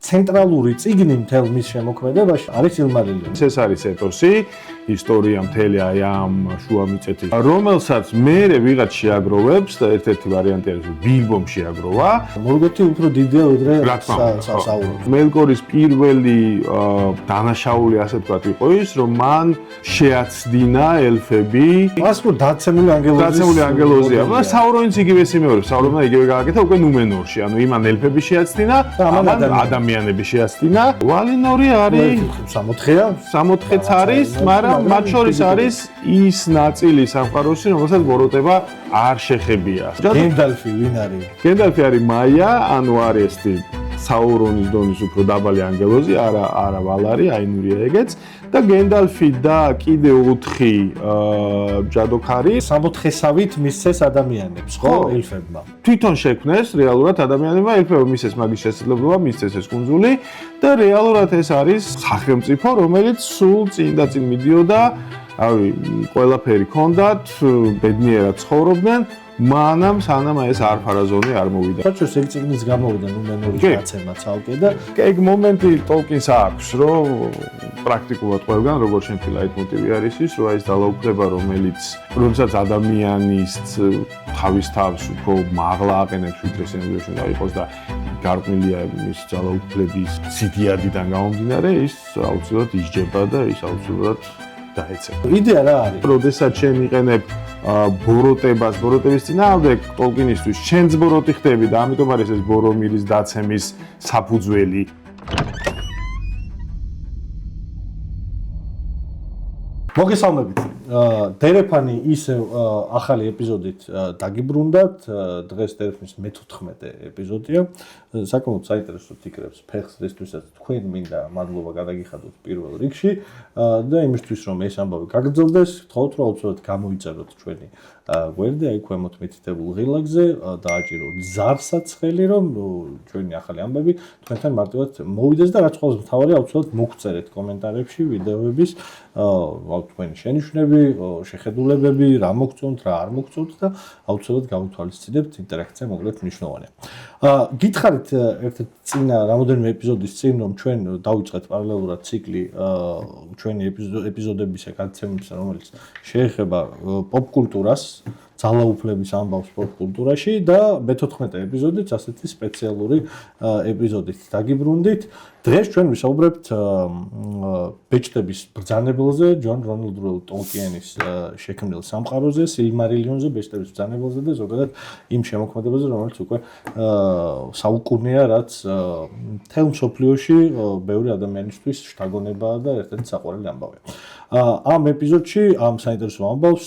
ცენტრალური წიგნი მთელ მის შემოქმედებაში არის Silmarillion. ეს არის ეტოსი, ისტორია მთელი აი ამ შუამიწეთის, რომელსაც მერე ვიღაც შეაგროვებს და ერთ-ერთი ვარიანტი არის ბილბომ შეაგროვა. მორგოთი უფრო დიდია ვიდრე საურონი. მელკორის პირველი დანაშაული ასე ვთქვათ იყო ის, რომ მან შეაცდინა ელფები. მას რო დაცემული ანგელოზია. საურონიც იგივეს იმეორებს, საურონმა იგივე გააკეთა უკვე ნუმენორში. ანუ იმან ელფები შეაცდინა, ამან ადამიანები შეაცდინა. ვალინორი არის 64-ია. 64-ც არის, მაგრამ მათ შორის არის ის ნაწილი სამყაროში, რომელსაც ბოროტება არ შეხებია. გენდალფი ვინ არის? გენდალფი არის მაია, ანუ არის საურონის დონის უფრო დაბალი ანგელოზი, არა ვალარი, აინურია ეგეც და გენდალფი და კიდე 4 ჯადოქარი 64-სავით მისცეს ადამიანებს, ხო, ელფებმა. თვითონ შექმნეს რეალურად ადამიანებმა ელფებმა მისცეს მაგის შესაძლებლობა, მისცეს ეს კუნძული და რეალურად ეს არის სახელმწიფო, რომელიც სულ წინ და წინ მიდიოდა, რავი, ყველაფერი ჰქონდათ, ბედნიერად ცხოვრობდნენ. მანამ სანამ ეს არფარაზონი არ მოვიდა. საერთოდ ეგ წიგნის გამოვიდა ნუმენორის დაცემა ცალკე და ეგ მომენტი ტოლკინს აქვს, რომ პრაქტიკულად ყველგან როგორ შემთხვევა ლაიტმოტივი არის ის, რომ ეს ძალაუფლება, რომელსაც ადამიანის თავის თავს უფრო მაღლა აყენებს, ვიდრე სენგლეში უნდა იყოს და გარყვნილია მის ძალაუფლების სიდიადიდან გამომდინარე, ის აუცილებლად ისჯება და ის აუცილებლად დაეცემა. იდეა რა არის? როდესაც შენ იყენებ ბოროტების წინააღმდეგ ტოლკინისთვის შენც ბოროტი ხდები და ამიტომ არის ეს ბორომირის დაცემის საფუძველი. მოგესალმებით. დერეფანი ისევ ახალი ეპიზოდით დაგიბრუნდათ. დღეს დერეფნის მე-14 ეპიზოდია. საკმაოდ საინტერესო ფიქრებს ფეხს რისთვისაც თქვენ მინდა მადლობა გადაგიხადოთ პირველ რიგში და იმისთვის რომ ეს ამბავი გაგრძელდეს, გთხოვთ რომ აუცილებლად გამოიწეროთ ჩვენი გვერდი აი ქვემოთ მითითებულ ღილაკზე, დააჭიროთ ზარსაც ხელი რომ ჩვენი ახალი ამბები თქვენთან მარტივად მოვიდეს და რაც ყველაზე მთავარი აუცილებლად მოგწერეთ კომენტარებში ვიდეოების თქვენი შენიშვნები, შეხედულებები, რა მოგწონთ, რა არ მოგწონთ და აუცილებლად გავითვალისწინებთ ინტერაქცია მოკლედ მნიშვნელოვანია. გითხარით ერთ-ერთი წინა რამოდენიმე ეპიზოდის წინ რომ ჩვენ დავიწყეთ პარალელურად ციკლი ჩვენი ეპიზოდებისა გადაცემისა, რომელიც შეეხება პოპკულტურას, ძალაუფლების ამბავს პოპკულტურაში და მე-14 ეპიზოდიც ასეთი სპეციალური ეპიზოდით დაგიბრუნდით. დღეს ჩვენ ვისაუბრებთ ბეჭდების ბრძანებელზე, ჯონ რონალდ როულ ტოლკიენის შექმნილ სამყაროზე, Silmarillionზე, ბეჭდების ბრძანებელზე და ზოგადად იმ შემოქმედებაზე, რომელიც უკვე საუკუნეა, რაც მთელ მსოფლიოში ბევრი ადამიანისთვის შთაგონებაა და ერთ-ერთი საყვარელი ამბავია. ამ ეპიზოდში ამ საინტერესო ამბავს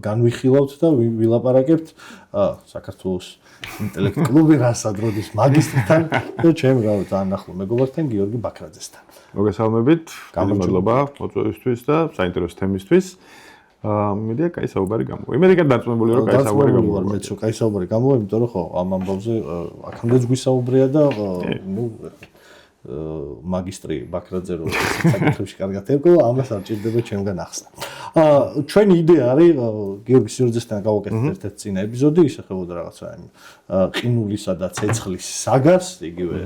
განვიხილავთ და ვილაპარაკებთ საქართველოს ინტელექტ კლუბი რასად როდის მაგისტრთან და ჩემ ძალიან ახლო მეგობართან გიორგი ბაქრაძესთან. მოგესალმებით, მადლობა მოწვევისთვის და საინტერესო თემისთვის. მედია კაი საუბარი გამოვა. იმედია დარწმუნებული რომ კაი საუბარი გამოვა. მეც რომ კაი საუბარი გამოვა, იმიტომ რომ ხო ამ ამბავზე აქამდეც გვისაუბრია და მაგისტრი ბაქრაძე რო საკითხებში კარგად ერგო, ამას არ ჭირდება ჩემგან ახსნა. ჩვენი იდეა არის გიორგი სიორძესთან გავაკეთეთ ერთ-ერთი წინა ეპიზოდი, ისახებოდა რაღაცა ყინულისა და ცეცხლის საგას, იგივე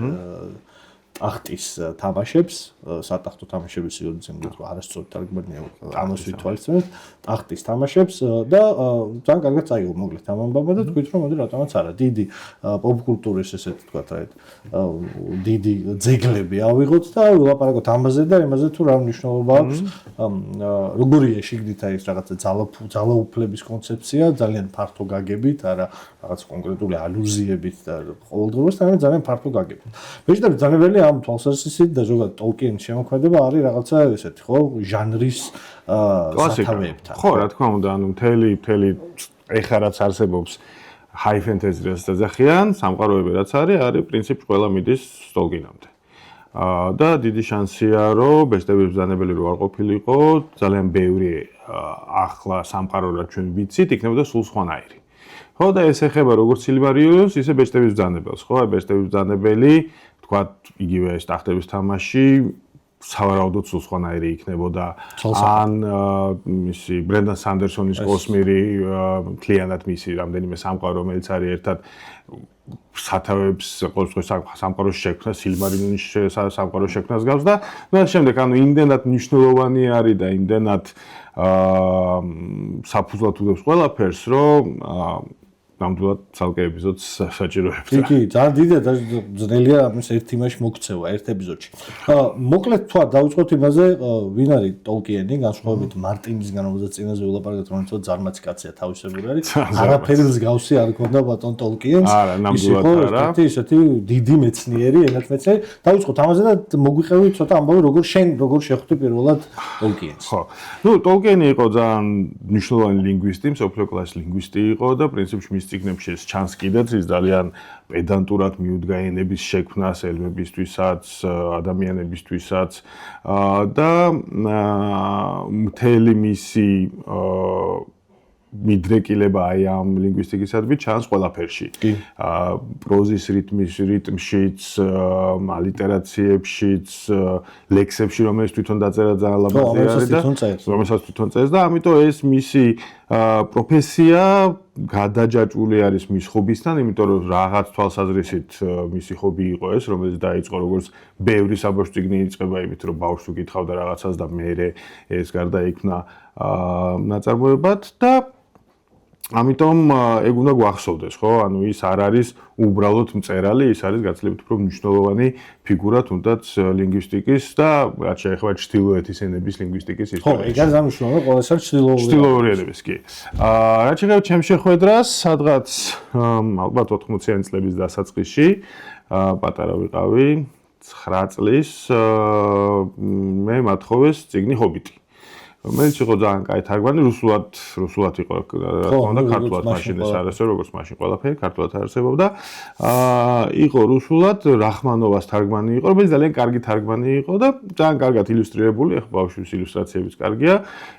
ტახტის თამაშებს, სატახტო თამაშების სიუჟეტზე მგონი არასწორად თარგმნია, ამას ვითვალისწინებთ, ტახტის თამაშებს და ძალიან კარგად წაიღო მოკლედ ამ ამბავმა და თქვით რომ მოდი რატომაც არა, დიდი პოპკულტურის ესე ვთქვათ რა, დიდი ძეგლები ავიღოთ და ვილაპარაკოთ ამაზე და იმაზე თუ რა მნიშვნელობა აქვს, როგორია შიგნით აი ეს რაღაცა ძალაუფლების კონცეფცია, ძალიან ფართო გაგებით, არა რაღაც კონკრეტული ალუზიებით და ყოველდღიურობასთან, არამედ ძალიან ფართო გაგებით. მეჭდები ძანებელი ამ თვალსაზრისით და ზოგადად ტოლკიენის შემოქმედება არის რაღაცა ესეთი, ხო, ჟანრის სათავეებთან. ხო, რა თქმა უნდა, ანუ მთელი ეხლა რაც არსებობს high fantasy რაც დაძახიან, სამყაროები რაც არის პრინციპში ყველა მიდის ტოლკინამდე. და დიდი შანსია, რომ ბეჭდების ბრძანებელი რო არ ყოფილიყო, ძალიან ბევრი ახლა სამყარო რაც ჩვენ ვიცით, იქნებოდა სულ სხვანაირი. ხო, და ეს ეხება როგორც Silmarillion's, ისე ბეჭდების ბრძანებელს, ხო, ბეჭდების ბრძანებელი ვთქვათ, იგივე ეს ტახტების თამაში სავარაუდოდ სულ სხვანაირი იქნებოდა ან მისი ბრენდან სანდერსონის კოსმირი მთლიანად მისი რამდენიმე სამყარო, რომელიც არის ერთად სათავეებს ყოველთვის სამყაროს შექმნა, სილმარილონის სამყაროს შექმნას გავს და ნუ შემდეგ იმდენად მნიშვნელოვანი არის და იმდენად საფუძვლად უდევს ყველაფერს, რომ ნამდვილად ცალკე ეპიზოდს საჭიროებს. კი, ძალიან დიდია და ძნელია ამის ერთ იმაში მოქცევა, ერთ ეპიზოდში. მოკლედ თქვა, დავიწყოთ იმაზე, ვინ არის ტოლკიენი, განსხვავებით მარტინისგან, რომელზეც წინაზე ვილაპარაკეთ, რომელიც ძარმაცი კაცია, თავისებური არის. არაფერი მსგავსი არ ქონდა ბატონ ტოლკიენს. არა, ნამდვილად არა. ისეთი დიდი მეცნიერი, ენათმეცნიერი. დავიწყოთ ამაზე და მოგვიყევი ცოტა ამბავი, როგორ შეხვდი პირველად ტოლკიენს. ხო. ნუ ტოლკიენი იყო ძალიან მნიშვნელოვანი ლინგვისტი, მსოფლიო კლასის ლინგვისტი იყო და პრინციპში მის წიგნებში ეს ჩანს კიდეც ის ძალიან პედანტურად მიუდგა ენების შექმნას ელმებისთვისაც, ადამიანებისთვისაც და მთელი მისი მიდრეკილება აი ამ ლინგვისტიკისადმი ჩანს ყველაფერში. პროზის რიტმშიც, ალიტერაციებშიც, ლექსებში, რომელიც თვითონ დაწერა ძალიან ლამაზი არის და რომელსაც თვითონ წერს და ამიტომ ეს მისი პროფესია გადაჯაჭვული არის მის ხობისთან, იმიტომ რომ რაღაც თვალსაზრისით მისი ხობი იყო ეს, რომელიც დაიწყო როგორც ბევრი საბავშვო წიგნი იწყება იმით, რომ ბავშვს უკითხავდა რაღაცას და მერე ეს გარდაიქმნა ნაწარმოებად და ამიტომ ეგ უნდა გვახსოვდეს, ხო? ანუ ის არ არის უბრალოდ მწერალი, ის არის გაცილებით უფრო მნიშვნელოვანი ფიგურა თუნდაც ლინგვისტიკის და რაც შეეხება ჩრდილოეთის ენების ლინგვისტიკის ისტორიას. ხო, ეგ არის ამუშავება ყოველსა ჩრდილოური ენების კი. რაც შეეხება ჩემს შეხვედრას, სადღაც ალბათ 80-იანი წლების დასაწყისში, პატარა ვიყავი, 9 წლის, მე მათხოვეს წიგნი ჰობიტი. რომელიც იყო ძალიან კაი თარგმანი, რუსულად იყო, რა თქმა უნდა, ქართულად მაშინ ეს არ არსებობდა, როგორც მაშინ ყველაფერი ქართულად არსებობდა. იყო რუსულად, რახმანოვას თარგმანი იყო, რომელიც ძალიან კარგი თარგმანი იყო და ძალიან კარგად ილუსტრირებული, ახლა ბავშვის ილუსტრაციებიც კარგია.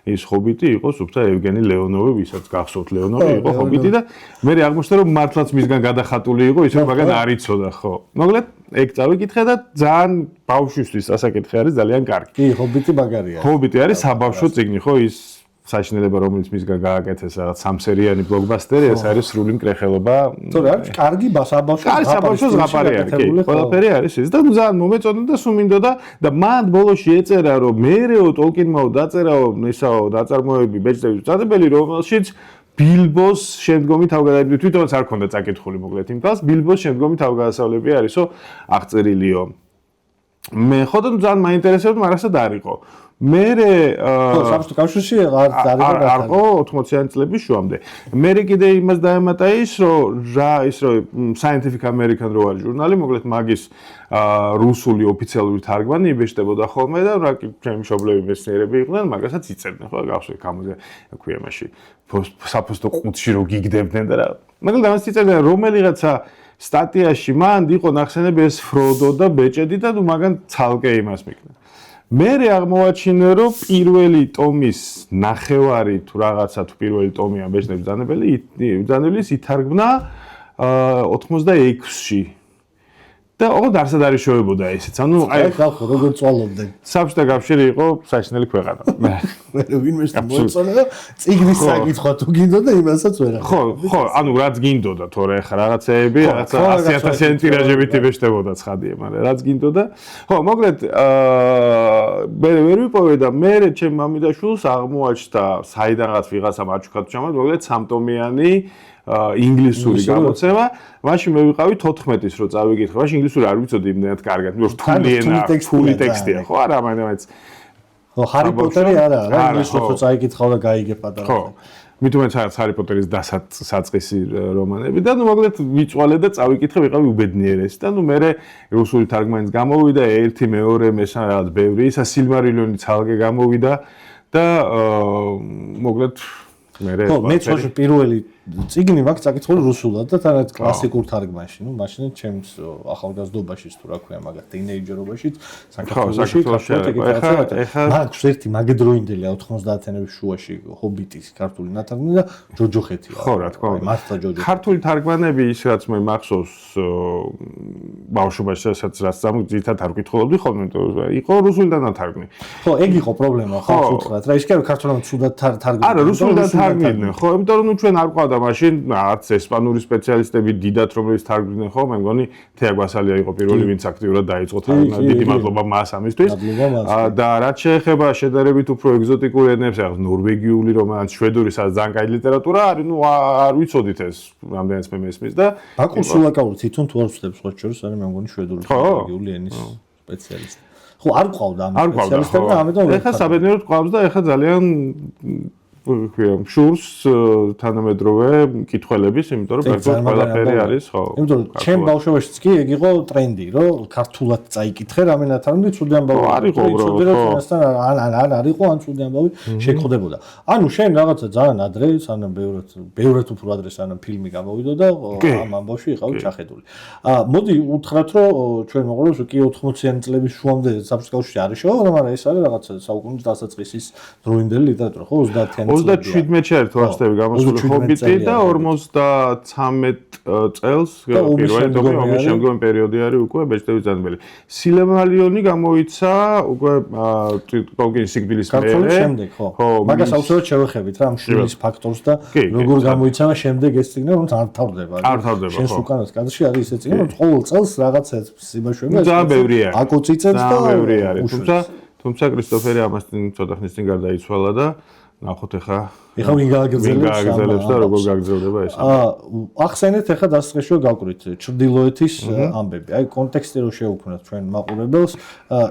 ის ჰობიტი იყო სუფთა ევგენი ლეონოვი, ვისაც გახსოვთ ლეონოვი იყო ჰობიტი და მე აღმოჩნდა, რომ მართლაც მისგან გადახატული იყო, ისე მაგან არ იცოდა, ხო. მოკლედ, ეგ წავიკითხე და ძალიან ბავშვისთვის ასაკითხი არის ძალიან კარგი. კი, ჰობიტი მაგარია. ჰობიტი არის საბავშვო წიგნი, ხო, ის საშინელება, რომელიც მისგან გააკეთეს რაღაც სამსერიანი ბლოკბასტერი, ეს არის სრული მკრეხელობა. თორე არის კარგი საბავშვო ზღაპარი არის, კი, ყველაფერი არის ეს და ძალიან მომეწონა და სულ მინდოდა და მან ბოლოში ეწერა, რომ მერეო ტოლკინმაო დაწერაო ისაო ნაწარმოები ბეჭდების წადებელი, რომელშიც ბილბოს შემდგომი თავგადასავლები თვითონაც არ ქონდა წაკითხული მოკლედ იმ თავს ბილბოს შემდგომი თავგადასავლები არისო აღწერილიო. მე ხოდო ძალიან მაინტერესებდა, მაგრამ ასად არ იყო. მერე საბჭოთა კავშირში არ იყო 80-იანი წლების შუამდე. მერე კიდე იმას დაემატა ის, რომ Scientific American რო არის ჟურნალი, მოკლედ მაგის რუსული ოფიციალური თარგმანი იბეჭდებოდა ხოლმე და რა ჩემი მშობლები მეცნიერები იყვნენ, მაგასაც იწერდნენ, ხო, გავსვი გამოზე, ქვია მაშინ საფოსტო ყუთში რო გიგდებდნენ და რა. მაგრამ ამას იწერდნენ რომელიღაცა სტატიაში მან იყო ნახსენები ეს ფროდო და ბეჭედი და ნუ მაგან ცალკე იმას მიქნა. მერე აღმოვაჩინე, რომ პირველი ტომის ნახევარი თუ რაღაცა თუ პირველი ტომი ამ ბეჭდების ბრძანებლის ითარგმნა 86-ში. და ოღონდ არსად არის შევებოდა ესეც. ანუ აი ხალხო როგორ წვალობდნენ. საბჭოთა კავშირი იყო საჩინელი ქვეყანა. მე ვინმეს მოეწონა და წიგნის საკითხვა თუ გინდოდა იმასაც ვერა. ხო, ანუ რაც გინდოდა, თორე ახლა რაღაცეები, რაღაცა 100,000-იანი ტირაჟებით იბეჭდებოდა ცხადია, მაგრამ რაც გინდოდა. ხო, მოკლედ მე ვერ ვიპოვე და მე ჩემ მამიდაშვილს აღმოაჩნდა საიდანღაც ვიღაცამ აჩუქა ჩამად, მოკლედ სამტომიანი ინგლისური გამოცემა, მაშინ მე ვიყავი 14-ის რო წავიკითხე, მაშინ ინგლისური არ ვიცოდი იმდენად კარგად, მე რთული ენა, რთული ტექსტია, ხო, არა, მაინც ხო, ჰარი პოტერი არა, ინგლისურად რო წაიკითხავ და გაიგე პატარა. ხო. მithumeც ჰარი პოტერის დასაწყისი რომანები და ნუ მოკლედ ვიწვალე და წავიკითხე, ვიყავი უბედნიერესი და ნუ მე რუსული თარგმანიც გამოვიდა, ერთი, მეორე, მესამე რაღაც ბევრი, ისა სილმარილიონი ცალკე გამოვიდა და მოკლედ ხო, მე თვითონ პირველი წიგნი მაქვს წაკითხული რუსულად და თანაც კლასიკურ თარგმანში. ნუ მაშინ ჩემს ახალგაზრდობაშიც თუ რა ქვია, მაგათ ტინეიჯერობაშიც საქართველოში მაქვს ერთი მაგდროინდელი 90-იანების შუაში ჰობიტის ქართული ნათარგმანი და ჯოჯოხეთია. ხო, რა თქმა უნდა. მართლა ჯოჯოხეთი. ქართული თარგმანები ის რაც მე მახსოვს ბავშვობაში რაც ძირითადად არ ვკითხულობდი ხოლმე, იყო რუსულიდან ნათარგმნი. ხო, ეგ იყო პრობლემა, ხო, უთხრათ რა, ის კი არა ქართულად ცუდად თარგმნილი. არა, რუსულიდან თარგმნიდნენ, ხო, იმიტომ რომ ჩვენ არ ყავდა და მაშინ არც ესპანური სპეციალისტები დიდად რომლებიც თარგმნიდნენ ხო, მე მგონი თეა გვასალია იყო პირველი ვინც აქტიურად დაიწყო დიდი მადლობა მას ამისთვის. და რაც შეეხება შედარებით უფრო ეგზოტიკურ ენებს, რაღაც ნორვეგიული, რომელაც შვედური სადაც ძალიან კაი ლიტერატურა არის, ნუ არ ვიცოდით ეს რამდენიც მე მესმის და ბაკურ სულაკაური თვითონ თუ არ ვწდებს სხვა შორის არის მე მგონი შვედური ნორვეგიული ენის სპეციალისტი. ხო, არ ყავდა ამ სპეციალისტები და ამიტომ ეხლა საბედნიეროდ ყავს და ეხლა ძალიან შურს თანამედროვე კითხველების, იმიტომ რომ პრაქტიკულად ყველაფერი არის, ხო. იმიტომ რომ ჩემ ბავშვობაშიც კი ეგ იყო ტრენდი, რომ ქართულად წაიკითხე რამენად არ უნდა ცუდი ამბავი. არისო, ან არისო, ან ცუდი ამბავი შეგხვდებოდა. ანუ შენ რაღაცა ძალიან ადრე, სანამ ბევრად უფრო ადრე სანამ ფილმი გამოვიდა და ამ ამბავში იყავი ჩახედული. მოდი უთხრათ, რომ ჩვენ მოყოლებს კი 80-იანი წლების შუამდე საბჭოთა კავშირში არის შოუ, მაგრამ ეს არის რაღაცა საუკუნის დასაწყისის დროინდელი ლიტერატურა, ხო 30-იანი 37-ში არის თუ არსებები გამოსული ჰობიტი და 53 წელს პირველი ომის შემდგომი პერიოდი არის უკვე ბეჭდების ძანებელი. სილემალიონი გამოიცა უკვე ტოლკინის სიკვდილის მერე. ხო, მაგას აუცილებლად შევეხებით რა ამ შვილის ფაქტორს და როგორ გამოიცამა შემდეგ ეს წიგნი, რომ არ თავდება. შენს უკანას კადრში არის ისე წიგნი, რომ ყოველ წელს რაღაცა სიმბაშვება ძალიან ბევრი არის. აკოციცებს და ბევრი არის. თუმცა კრისტოფერი ამასთან ცოტა ხნის წინ გარდაიცვალა და ნახოთ ახლა ვინ გააგრძელებს და როგორ გააგრძელდება ეს. ახსენეთ ახლა დასაწყისში გავკვრით ჩრდილოეთის ამბები. აი კონტექსტი რო შევუქმნათ ჩვენ მაყურებელს,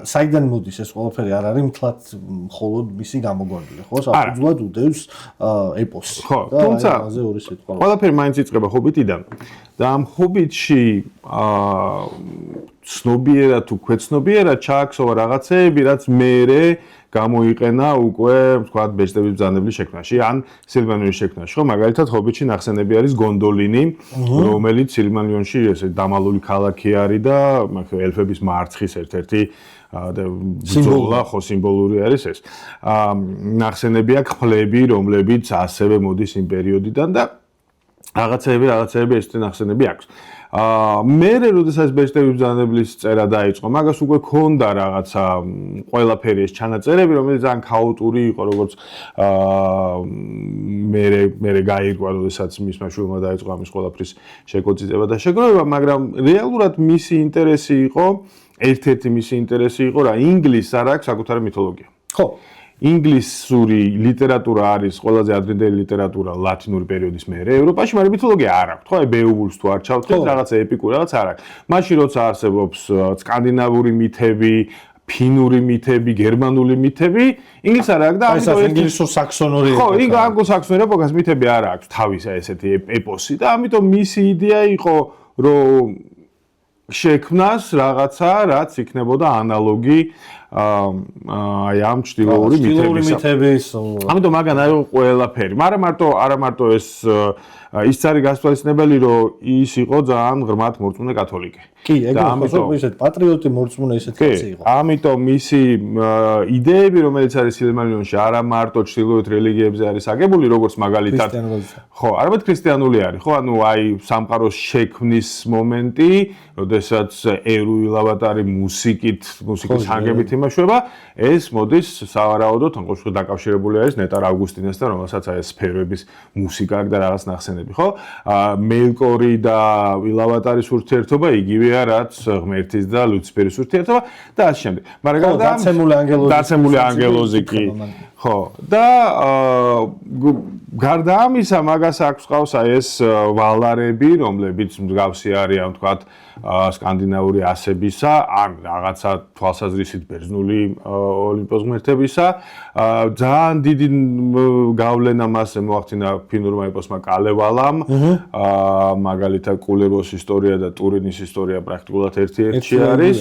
საიდან მოდის ეს ყველაფერი არ არის მთლად მხოლოდ მისი გამოგონილი, ხო? საფუძვლად უდევს ეპოსი. ხო, თუმცა ყველაფერი მაინც იწყება ჰობიტიდან და ამ ჰობიტში ცნობიერად თუ ქვეცნობიერად ჩააქსოვა რაღაცეები, რაც მერე გამოიყენა უკვე, ვთქვათ, ბეჭდების ბრძანებლის შექმნაში, ან სილმანიონის შექმნაში, ხო? მაგალითად, ჰობიტში ნახსენები არის გონდოლინი, რომელიც სილმანიონში ესე დამალული ქალაქი არის და ელფების მარცხის ერთ-ერთი ბრძოლა, ხო, სიმბოლური არის ეს. ნახსენებია ხვლები, რომლებიც ასევე მოდის იმ პერიოდიდან და რაღაცეები ეს ნახსენები აქვს. მერე როდესაც ბეჭდების ბრძანებლის წერა დაიწყო, მაგას უკვე ქონდა რაღაცა ყველაფერი ეს ჩანაწერები, რომელიც ძალიან ქაოტური იყო, როგორც მერე გაირკვა, როდესაც მისმა შვილმა დაიწყო ამის ყველაფრის შეკოწიწება და შეგროვება, მაგრამ რეალურად მისი ინტერესი იყო, ერთ-ერთი მისი ინტერესი იყო რა, ინგლისს არ აქვს საკუთარი მითოლოგია. ხო. ინგლისური ლიტერატურა არის ყველაზე ადრინდელი ლიტერატურა ლათინური პერიოდის მერე ევროპაში, მაგრამ მითოლოგია არ აქვს. ხო, აი ბეოვულს თუ არ ჩავთვლით, რაღაცა ეპიკური რაღაც არ აქვს. მაშინ როცა არსებობს სკანდინავური მითები, ფინური მითები, გერმანული მითები, ინგლისს არ აქვს და ამიტომ ინგლისურ-საქსონური ხო, ანგლო-საქსონური ეპოქას მითები არ აქვს თავის ესეთი ეპოსი და ამიტომ მისი იდეა იყო, რომ შექმნას რაღაცა, რაც იქნებოდა ანალოგი აი ამ ჩtildeური მითების. ამიტომ მაგან არის ყველაფერი. მაგრამ არა მარტო ეს ის არის გასწავლისნებელი, რომ ის იყო ძალიან ღრმად მორწმუნე კათოლიკე. კი, ეგრე ისეთ პატრიოტი მორწმუნე ისეთ კაცი იყო. ამიტომ მისი იდეები, რომელიც არის სილმარილიონში, არა მარტო ჩtildeოეთ რელიგიებზე არის აგებული, როგორც მაგალითად ხო, არამედ ქრისტიანული არის, ხო? ანუ აი სამყაროს შექმნის მომენტი, როდესაც ერუი ლავატარი მუსიკის ჰანგებით იმაშვება, ეს მოდის სავარაუდოდ თუნდაც დაკავშირებული არის ნეტარ ავგუსტინესთან, რომელსაც აი სფეროების მუსიკა აქვს და რაღაც ნახსენები, ხო? მელკორი და ილავატარის ურთიერთობა იგივეა, რაც ღმერთის და ლუციფერის ურთიერთობა და ასე შემდეგ. მაგრამ დაცემული ანგელოზი კი ხო და გარდა ამისა მაგას აქვს ყავს აი ეს ვალარები, რომლებიც მსგავსი არიან, ვთქვათ, სკანდინავური ასებისა, ან რაღაცა თვალსაზრისით ბერძნული ოლიმპოს ღმერთებისა. ძალიან დიდი გავლენა მასზე მოახდინა ფინურმა ეპოსმა კალევალამ. მაგალითად კულეროს ისტორია და ტურინის ისტორია პრაქტიკულად ერთ-ერთი არის.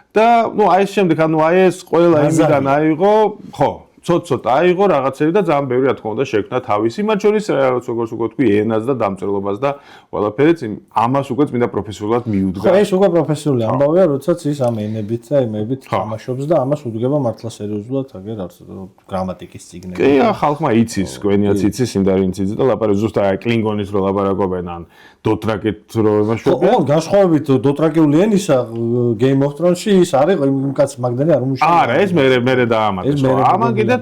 და ნუ აი ეს შემდეგ, ანუ აი ეს ყველა იმიდან აიღო, ხო ცოტ-ცოტ აიღო რაღაცები და ძალიან ბევრი რა თქმა უნდა შექმნა თავისი, მათ შორის როგორც უკვე თქვი, ენას და დამწერლობას და ყველაფერიც ამას უკვე წმინდა პროფესიულად მიუდგა. ხო, ეს უკვე პროფესიული ამბავია, როდესაც ის ამ ენებით და იმებით თამაშობს და ამას უდგება მართლა სერიოზულად, აგერ არც გრამატიკის წიგნები. კი, ხალხმა იცის, გვენიაც იცის, იმდარინც იცის და ლაპარაკობენ ზუსტად აი კლინგონის რო ლაპარაკობენ ან დოტრაკეთ რო იმაშვებიან. ხო, განსხვავებით დოტრაკეული ენისა Game of Thrones-ში ის არის იმ კაც მაგდენი არ უმუშავია. არა, ეს მერე დაამატეს. ამან კიდე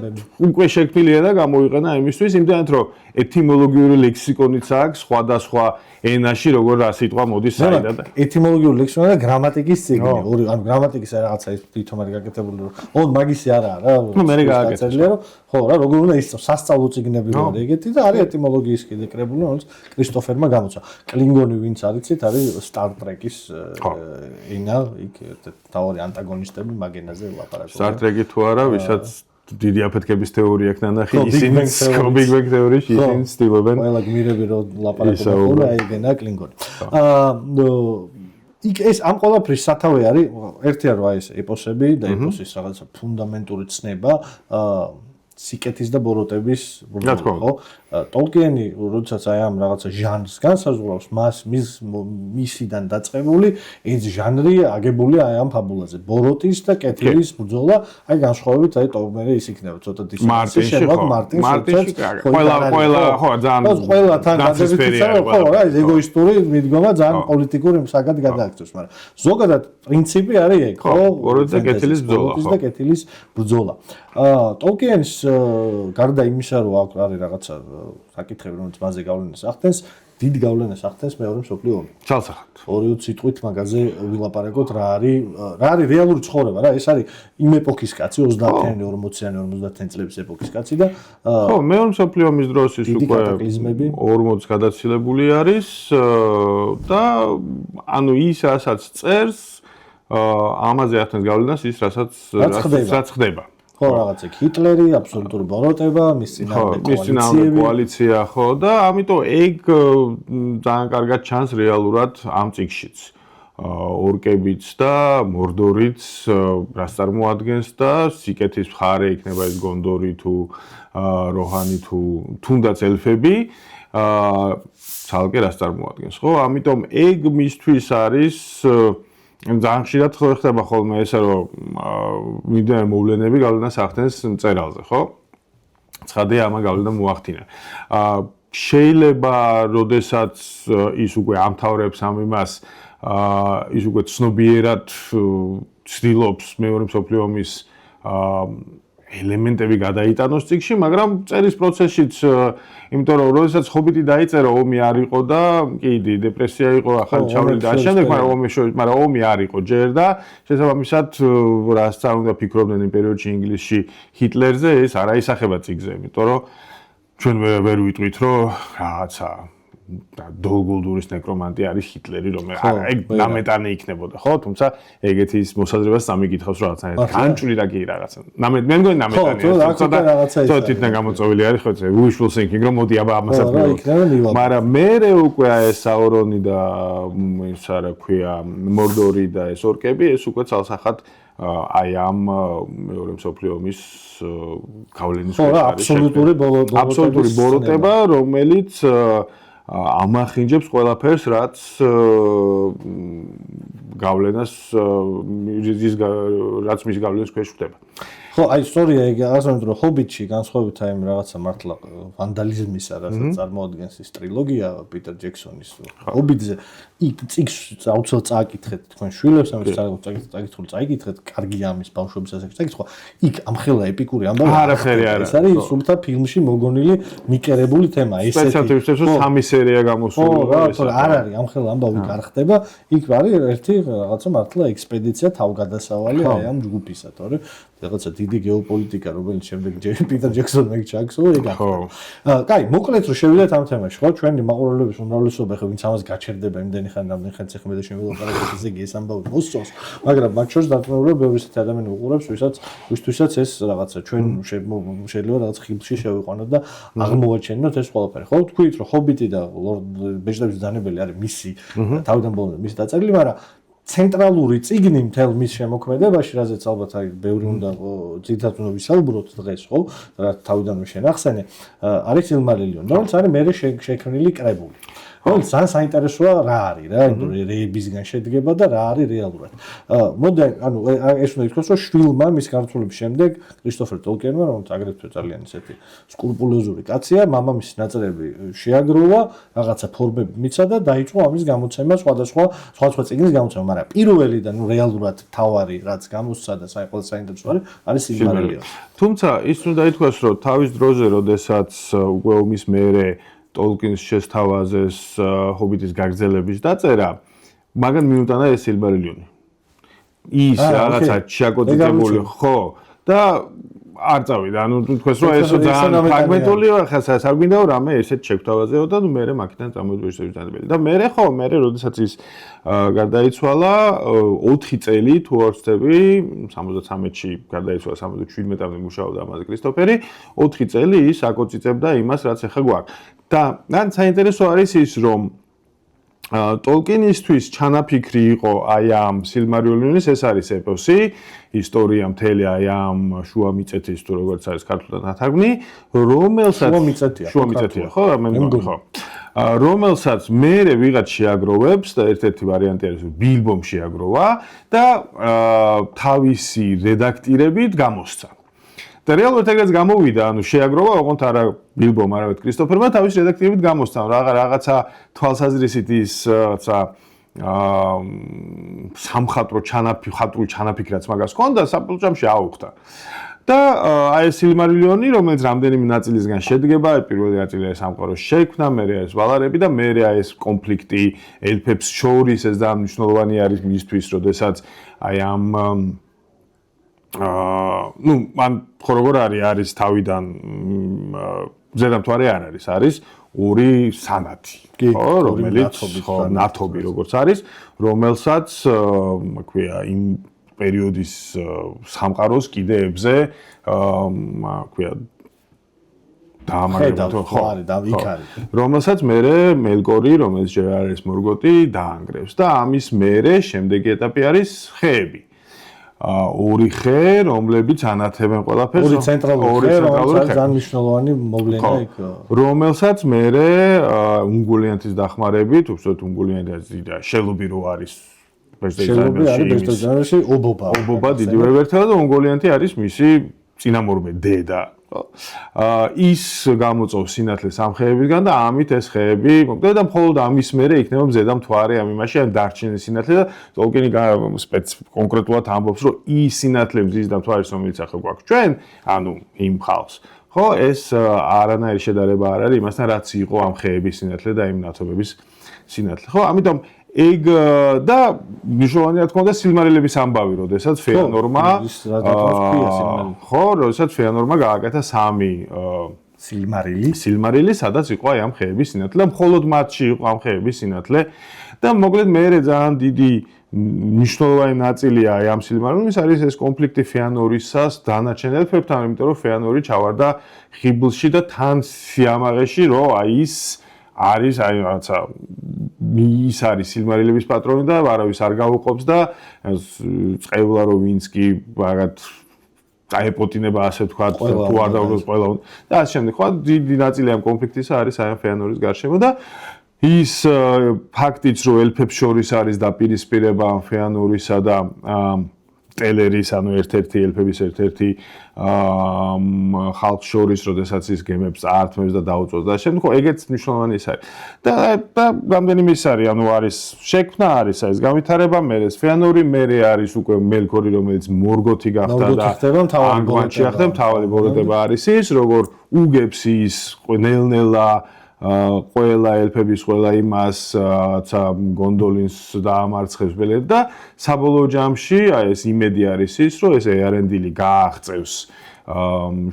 უკვე შექმნილია და გამოიყენა იმისთვის, იმდენად რომ ეთიმოლოგიური ლექსიკონიც აქვს სხვადასხვა ენაში, როგორ რა სიტყვა მოდის საიდან და ეთიმოლოგიური ლექსიკონი და გრამატიკის წიგნი, ორი, ანუ გრამატიკის რაღაცა ის თვითონ არის გაკეთებული, რომ ოღონდ მაგისი არა რა. მე გააკეთე. ხო, რა, როგორ უნდა ისწავლო სასწავლო წიგნები რა ეგეთი და არის ეთიმოლოგიის კიდე კრებული, რომელიც კრისტოფერმა გამოცვა. კლინგონი ვინც არიცით, არის Star Trek-ის ენა, იქ თავი ანტაგონისტები მაგენაზე ლაპარაკობენ. Star Trek-ი თუ არა, ვისაც დიდი აფეთქების თეორია აქვს ნანახი, ისინი Big Bang თეორიაში ისინი ცდილობენ. ყველა გმირები რო ლაპარაკობენ, აი ეგენა კლინგონი. იქ ეს ამ ყველაფრის სათავე არის ერთია რომ აი ეს ეპოსები და ეპოსის რაღაცა ფუნდამენტური ცნება სიკეთის და ბოროტების ხო? ტოლკიენი, როდესაც აი ამ რაღაცა ჟანრს განსაზღვრავს, მისიდან დაწყებული ეს ჟანრი აგებულია აი ამ ფაბულაზე. ბოროტის და კეთილის ბრძოლა, აი განსხვავებით აი ტოლკიენი ის იქნება ცოტა მარტინში ხო, ძალიან ყველა თან გადებითიც არა, ხო, რა, ეს ეგოისტური მიდგომა ძალიან პოლიტიკური მსაგად გადააქცევს, მაგრამ ზოგადად პრინციპი არის ეგ, ხო? ბოროტის და კეთილის ბრძოლა. ბოროტის და კეთილის ბრძოლა. ტოლკიენს გარდა იმისა, რომ არის რაღაცა საკითხები, რომელიც მასზე გავლენას ახდენს, დიდ გავლენას ახდენს მეორე მსოფლიო ომი. ცალსახად. ორი სიტყვით მაგაზე ვილაპარაკოთ, რა არის რეალური ცხოვრება, რა, ეს არის იმ ეპოქის კაცი 30-იანი, 40-იანი, 50-იანი წლების ეპოქის კაცი და ხო, მეორე მსოფლიო ომის დროს ის უკვე 40 გადაცილებული არის და ანუ ის რასაც წერს, ამაზე ახდენს გავლენას ის რასაც ხდება. ხო, რაღაც ეგ ჰიტლერი, აბსოლუტური ბოროტება, მის წინააღმდეგ კოალიცია, ხო და ამიტომ ეგ ძალიან კარგად ჩანს რეალურად ამ წიგნშიც. ორკებიც და მორდორიც რას წარმოადგენს და სიკეთის მხარე იქნება ეს გონდორი თუ როჰანი თუ თუნდაც ელფები, ცალკე რას წარმოადგენს, ხო? ამიტომ ეგ მისთვის არის ძალიან ხშირად ხდება ხოლმე ესე რომ მიდიან მოვლენები გავლენას ახდენს მწერალზე, ხო? ცხადია ამან გავლენა მოახდინა. შეიძლება როდესაც ის უკვე ამთავრებს ამ იმას, ის უკვე ცნობიერად ცდილობს მეორე მსოფლიო ომის ელემენტები გადაიტანოს წიგნში, მაგრამ წერის პროცესშიც, იმიტომ რომ როდესაც ხობიტი დაიწერა, ომი არ იყო და კიდე დეპრესია იყო, ახალი ჩავლილი და შემდეგ, მაგრამ ომი არ იყო ჯერ და შესაბამისად, რაც არ უნდა ფიქრობდნენ იმ პერიოდში ინგლისში ჰიტლერზე, ეს არ აისახება წიგნზე, იმიტომ რომ ჩვენ ვერ ვიტყვით, რომ რაღაცა დოლგულდურის ნეკრომანტი არის ჰიტლერი, რომელიც ეგ ნამეტანი იქნებოდა, ხო? თუმცა ეგეთი ის მოსაზრებას სამიგითხავს რომ რაღაცა განჭვილი და კი რაღაცა. მე მგონი ნამეტანია, თუმცა თვითონ გამოწვეული არის ხო, wishful thinking, რომ მოდი აბა ამასაც მივიღო. მაგრამ მე უკვე ეს საურონი და ის რა ქვია, მორდორი და ეს ორკები, ეს უკვე ცალსახად აი ამ მეორე მსოფლიო ომის გავლენის ქვეშ არის. აბსოლუტური ბოროტება, რომელიც ამახინჯებს ყველაფერს, რაც გავლენას რაც მის გავლენის ქვეშ ხდება. ხო, აი სწორია ეგ, ასე რომ ჰობიტში განსხვავებით აი რაღაცა მართლა ვანდალიზმისა, რასაც წარმოადგენს ის ტრილოგია პიტერ ჯექსონის ჰობიტზე, იქ წიგნს აუცილებლად წააკითხეთ თქვენ შვილებს, ამის წააკითხული წაიკითხეთ, კარგია ამის ბავშვების ასაკში წაიკითხვა. იქ ამხელა ეპიკური ამბავი არაფერი არ არის. ეს არის სულთა ფილმში მოგონილი მიკერებული თემა, ესეთი. სპეციალისტებს რომ 3 სერია გამოსული. ხო, რა, არ არის ამხელა ამბავი არ ხდება. იქ არის ერთი რაღაცა მართლა ექსპედიცია თავგადასავალი აი ამ ჯგუფისა, თორე რაღაცა დიდი გეოპოლიტიკა, რომელიც შემდეგ პიტერ ჯექსონმა ჩააგსო, ეგ ახლა. კაი, მოკლედ რომ შევიდეთ ამ თემაში, ხო? ჩვენი მაყურებლების უმრავლესობა ხა ვინც ამას გაჩერდება, იმდენი ხანი ხან ცეხმე და შემოვლაპარაკეთ ესე იგი ეს ამბავი მოსწონს, მაგრამ მათ შორის დათმობრივად ბევრი ისეთი ადამიანი უყურებს, ვისთვისაც ეს რაღაცა ჩვენ შეიძლება რაღაც ხილში შევიყვანოთ და აღმოვაჩენოთ ეს ყველაფერი. ხო, თქვით რომ ჰობიტი და ბეჭდების ძანებელი არის მისი თავიდან ბოლომდე მისი დაწერილი, მაგრამ ცენტრალური წიგნი მთელ მის შემოქმედებაში, რაზეც ალბათ აი ბევრი უნდა ძირითადად უნდა ვისაუბროთ დღეს, ხო? რა თავიდანვე შენახსენე, არის სილმარილიონი, რომელიც არის მერე შექმნილი კრებული. ძალიან საინტერესოა რა არის რა, იმიტომ რომ რეებისგან შედგება და რა არის რეალურად. მოდი, ანუ ეს უნდა ითქვას, რომ შვილმა მის გარდაცვალების შემდეგ კრისტოფერ ტოლკინმა, რომელიც აგრეთვე ძალიან ისეთი სკრუპულოზური კაცია, მამამისის ნაწერები შეაგროვა, რაღაცა ფორმები მიცა და დაიწყო ამის გამოცემა, სხვადასხვა წიგნის გამოცემა, მაგრამ პირველი და ნუ რეალურად თავარი რაც გამოსცა და საინტერესო არის სილმარილიონი. თუმცა ის უნდა ითქვას, რომ თავის დროზე, როდესაც უკვე ომის მერე ტოლკინს შესთავაზეს ჰობიტის გაგრძელების დაწერა, მაგან მიუტანა ეს სილმარილიონი. ის რაღაცა ჩაკოწიწებული ხო და არ წავიდა. ანუ თქვენ რომ ესო ძალიან ფრაგმენტულია, ხა საგვინდაო რამე ესეთ შეგვთავაზეო და ნუ მე მაქიდან წამოვიდა შესაძლებელი. და მე ხო, მე როდესაც ის გარდაიცვალა 4 წელი თუ არ ვცდები, 73-ში გარდაიცვალა, 77-მდე მუშაობდა ამაზე კრისტოფერი, 4 წელი ის აკოწიწებდა იმას, რაც ახლა გვაქვს. და ან საინტერესო არის ის, რომ ტოლკინისთვის ჩანაფიქრი იყო აი ამ სილმარილიონის, ეს არის ეპოსი, ისტორია მთელი აი ამ შუა მიწეთის თუ როგორც არის ქართულად ნათარგმნი, რომელსაც შუა მიწეთია, ხო? მე მგონი ხო. რომელსაც მერე ვიღაც შეაგროვებს და ერთ-ერთი ვარიანტი არის ბილბომ შეაგროვა და თავისი რედაქტირებით გამოსცა. და რეალურად ეგრეც გამოვიდა, ანუ შეაგროვა, ოღონდ არა ბილბომ, არავით კრისტოფერმა თავის რედაქტირებით გამოსცა, რაღაცა თვალსაზრისით ის რაღაცა სამხატვრო ჩანაფიქრი რაც მაგას ჰქონდა, საფუძვლში აუხდა. და აი ეს სილმარილიონი, რომელიც რამდენიმე ნაწილისგან შედგება, პირველი ნაწილი არის სამყაროს შექმნა, მერე არის ვალარები და მერე აი ეს კონფლიქტი ელფებს შორის, ეს და მნიშვნელოვანი არის მისთვის, როდესაც აი ამ ну, მან ხო როგორ არის თავიდან ზედამთვარე არ არის ორი სანათი, ხო, რომელიც ნათობი როგორც არის, რომელსაც ქვია იმ პერიოდის სამყაროს კიდეებზე ქვია დაამარცხა ხო იქ არის რომელსაც მერე მელკორი რომელიც ჯერ არის მორგოტი დაანგრევს და ამის მერე შემდეგი ეტაპი არის ხეები ორი ხე რომლებიც ანათებენ ყველაფერს ორი ცენტრალური ხე რომელსაც ძალიან მნიშვნელოვანი მოვლენა იქ რომელსაც მერე უნგულიანთის დახმარებით უბრალოდ უნგულიანთი და შელობი რო არის შელობი არის ბეჭდაჟანში ობობა დიდი ვერტალა და უნგულიანთი არის მისი წინამორბე დედა ის გამოწვევს სინათლეს ამ ხეებისგან და ამით ეს ხეები მოკლედ და მხოლოდ ამის მერე იქნება მზედამთვარე ამ იმაში ან დარჩენილი სინათლე და ტოლკინი კონკრეტულად ამბობს რომ ის სინათლე მზის და მთვარის რომელიც ახლა გვაქვს ჩვენ ანუ იმ ხალხს ხო ეს არანაირი შედარება არ არის იმასთან რაც იყო ამ ხეების სინათლე და იმ ნათობების სინათლე ხო ამიტომ ეგ და მნიშვნელოვანია თქო და სილმარილების ამბავი, როდესაც ფეანორმა ხო, როდესაც ფეანორმა გააკეთა 3 სილმარილი, სადაც იყო აი ამ ხეების სინათლე და მხოლოდ მათში იყო ამ ხეების სინათლე და მოკლედ მე ძალიან დიდი მნიშვნელოვანი ნაწილია აი ამ სილმარილების არის ეს კონფლიქტი ფეანორისას დანარჩენ ელფებთან, იმიტომ რომ ფეანორი ჩავარდა ხიბლში და თან სიამაღეში, რომ აი ის არის აი რაღაცა ის არის სილმარილების პატრონი და არავის არ გაუყოფს და წევლა რომ ვინც კი რაღაც აეპოტინება ასე თქვა თუ არ დაუგებს ყველა და ასე შემდეგ ხო დიდი ნაწილი ამ კონფლიქტისა არის აი ფეანორის გარშემო და ის ფაქტიც რომ ელფებს შორის არის დაპირისპირება ფეანორისა და ტელერის ანუ ერთ-ერთი ელფების ერთ-ერთი ხალხ შორის, როდესაც ის გემებს ართმევს და დაუწევს და შემდეგ ხო ეგეც მნიშვნელოვანი ის არის. და რამდენიმე ის არის, ანუ არის შექმნა, არის ეს განვითარება, მერე ფეანორი, მერე არის უკვე მელკორი, რომელიც მორგოთი გახდა და ანგმანში ახლა მთავარი ბოროტება არის ის, როგორ უგებს ის ნელ-ნელა ყველა ელფების ყველა იმას რაცა გონდოლინს დაამარცხებს ბელედ და საბოლოო ჯამში აი ეს იმედი არის ის რომ ეს ეარენდილი გააღწევს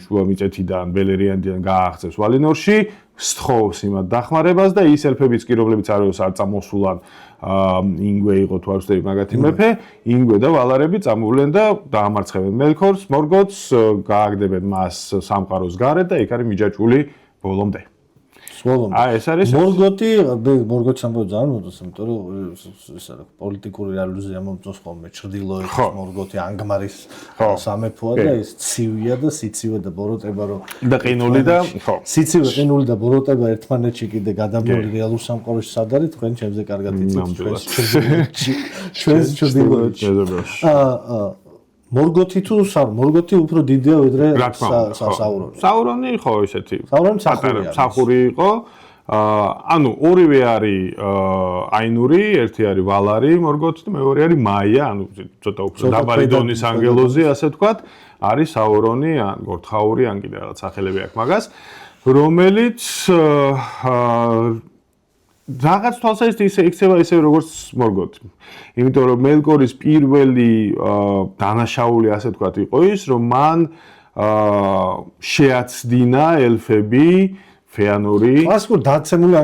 შუა მიწეთიდან ბელერიანიდან გააღწევს ვალინორში სთხოვს იმათ დახმარებას და ის ელფებიც კი რომლებიც არაოს არ წამოსულან ინგვე იყო თუ არ ვცდები მაგათი მეფე ინგვე და ვალარები წამოვლენ და დაამარცხებენ მელქორს მორგოტს გააგდებენ მას სამყაროს გარეთ და იქ არის მიჯაჭვული ბოლომდე აი ეს არის მორგოტი სამბო ძალიან მოწონს, იმიტომ რომ ეს არის პოლიტიკური ალუზია მომწონს ხოლმე ჩრდილოეთის მორგოტი ანგმარის სამეფოა და ეს ცივია და სიცივე და ბოროტება რომ და ყინული და ხო სიცივე ყინული და ბოროტება ერთმანეთში კიდე გადამული რეალურ სამყაროში სად არის თქვენ ჩემზე კარგად იცით ჩვენს ჩრდილოეთში მორგოტი თუ მორგოტი უფრო დიდია ვიდრე საურონი. საურონი ხო ისეთი. საურონი სახური იყო. ანუ ორივე არის აინური, ერთი არის ვალარი მორგოტი და მეორე არის მაია, ანუ ცოტა უფრო დაბალი დონის ანგელოზი, ასე ვთქვათ, არის საურონი, ან გორთხაური, ან კიდე რაღაც სახელები აქვს მაგას, რომელიც რაღაც თვალსაჩინო ისე იქცევა ისე როგორც მორგოტი. იმიტომ რომ მელკორის პირველი დანაშაული ასე ვთქვათ იყო ის, რომ მან შეაცდინა ელფები ფეანური კლასიკურ დაცემული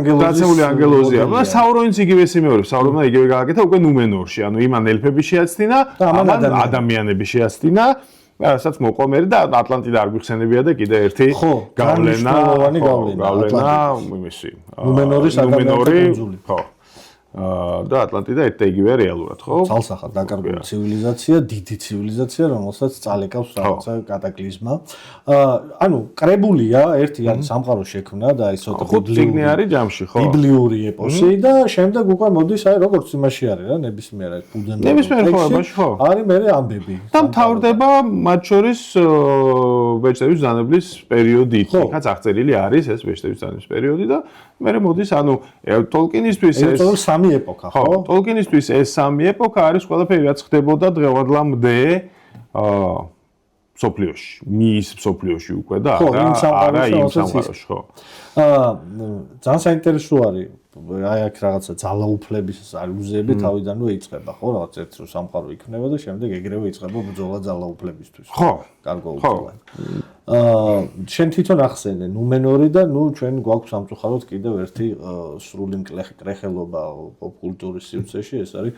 ანგელოზია. და საურონიც იგივეს იმეორებს, საურონმა იგივე გააკეთა უკვე ნუმენორში. ანუ იმან ელფები შეაცდინა, ამან ადამიანები შეაცდინა. რასაც მოყვამერი და ატლანტიდა არ გვიხსენებია და კიდე ერთი გავლენა იმისი ნუმენორის კუნძული ხო და ატლანტიდა ერთ და იგივე რეალურად ხო ძალსახად დაკარგული ცივილიზაცია დიდი ცივილიზაცია რომელსაც წალეკავს რაღაცა კატაკლიზმა ანუ კრებულია ერთი არის სამყაროს შექმნა და აი ცოტა ბიბლიური არის ჯამში ხო ბიბლიური ეპოსი და შემდეგ უკვე მოდის აი როგორც იმაში არის რა ნებისმიერ აი ხო არის მე ამბები და მთავრდება მათ შორის ბეჭდების ბრძანებლის პერიოდით იქაც აღწერილი არის ეს ბეჭდების ბრძანების პერიოდი და მე მოდის ანუ ტოლკინისთვის ეს სამი ეპოქა ხო? ტოლკინისთვის ეს სამი ეპოქა არის ყველაფერი რაც ხდებოდა დღევანდლამდე სოფლიოში, მის სოფლიოში უკვე და არა იმ სამყაროში ხო. ძალიან საინტერესო არის აი აქ რაღაცა ძალაუფლების ალუზიები თავიდანვე იწყება ხო რაღაც ერთ სამყარო იქნება და შემდეგ ეგრევე იწყება ბრძოლა ძალაუფლებისთვის. ხო. კარგოუბრალოდ. შენ თვითონ ახსენე ნუმენორი და ნუ ჩვენ გვაქვს სამწუხაროდ კიდევ ერთი სრული მკრეხელობა პოპ კულტურის სივრცეში ეს არის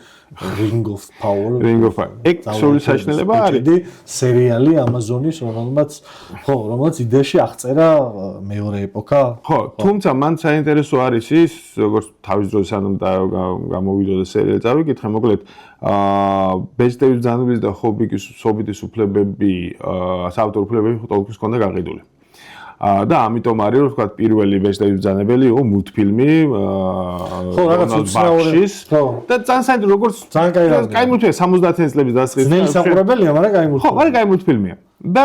Ring of Power. ეგ სრული საშინელება არის სერიალი Amazon-ის რომელმაც იდეაში აღწერა მეორე ეპოქა. ხო, თუმცა მან საინტერესო არის ის როგორც თავის დროზე სანამ გამოვიდოდა სერიალი წავიკითხე მოკლედ ბეჭდების ბრძანების და ჰობიტის უფლებები საავტორო უფლებები ტოლკინს ჰქონდა გაყიდული. და ამიტომ არის რომ ვთქვათ პირველი ბეჭდების ბრძანებელი იყო მულტფილმი ხო რაღაც უცნაურის და ძალიან საინტერესო როგორც კაი მულტფილმი 70-იანი წლების დასაწყისში ძნელი საყურებელია მაგრამ კაი მულტფილმი. ხო, მაგრამ კაი მულტფილმია. და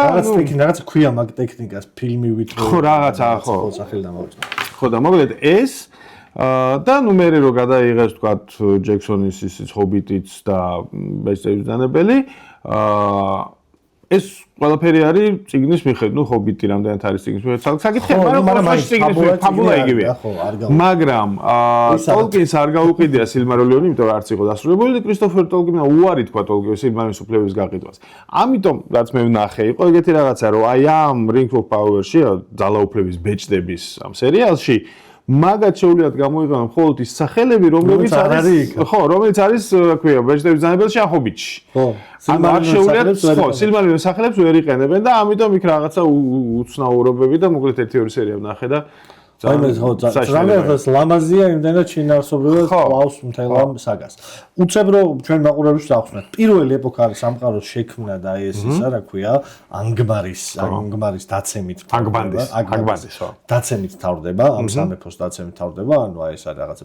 რაღაც ქვია მაგ ტექნიკას ფილმი ვითრო ხო რაღაცა ხო სახელი დამოვიწყო. ხო და მოკლედ ეს და ნუ მე რო გადაიღეს ვთქვათ ჯექსონის ის ჰობიტიც და ბეჭდების ბრძანებელი ეს ყველაფერი არის ციგნის მიხედვით, ნუ ჰობიტი რამდენად არის ციგნის მიხედვით. საკითხია, მაგრამ ციგნის მიხედვით ფაბულა იგივეა. მაგრამ ტოლკინს არ გაუყიდია სილმარილიონი, იმიტომ რომ არც იყო დასრულებული და კრისტოფერ ტოლკინმა უარი თქვა ტოლკინის სილმარილიონის უფლებების გაყიდვას. ამიტომ რაც მე ვნახე, იყო ეგეთი რაღაცა, რომ აი ამ Ring of Power-ში, ძალაუფლების ბეჭდების ამ სერიალში მაგათ შეუძლიათ გამოიყენო მხოლოდ ის სახელები, რომელიც არის ხო, რომელიც არის, რა ქვია, ბეჭდების ბრძანებელში ან ჰობიტში. ხო. სილმარილიონის სახელებს ვერ იყენებენ და ამიტომ იქ რაღაცა უცნაურობები და მოკლედ ერთი ორი სერია ვნახე და ძალიან ლამაზია იმდენად შინაარსობრივად ყავს მთელ ამ საგას. უცებ რომ ჩვენ მაყურებელს ახსნათ. პირველი ეპოქა არის სამყაროს შექმნა და ეს ისა რა ქვია, ანგმარის დაცემით დაცემით თავდება, ამ სამეფოს დაცემით თავდება, ანუ აი ეს არის რაღაცა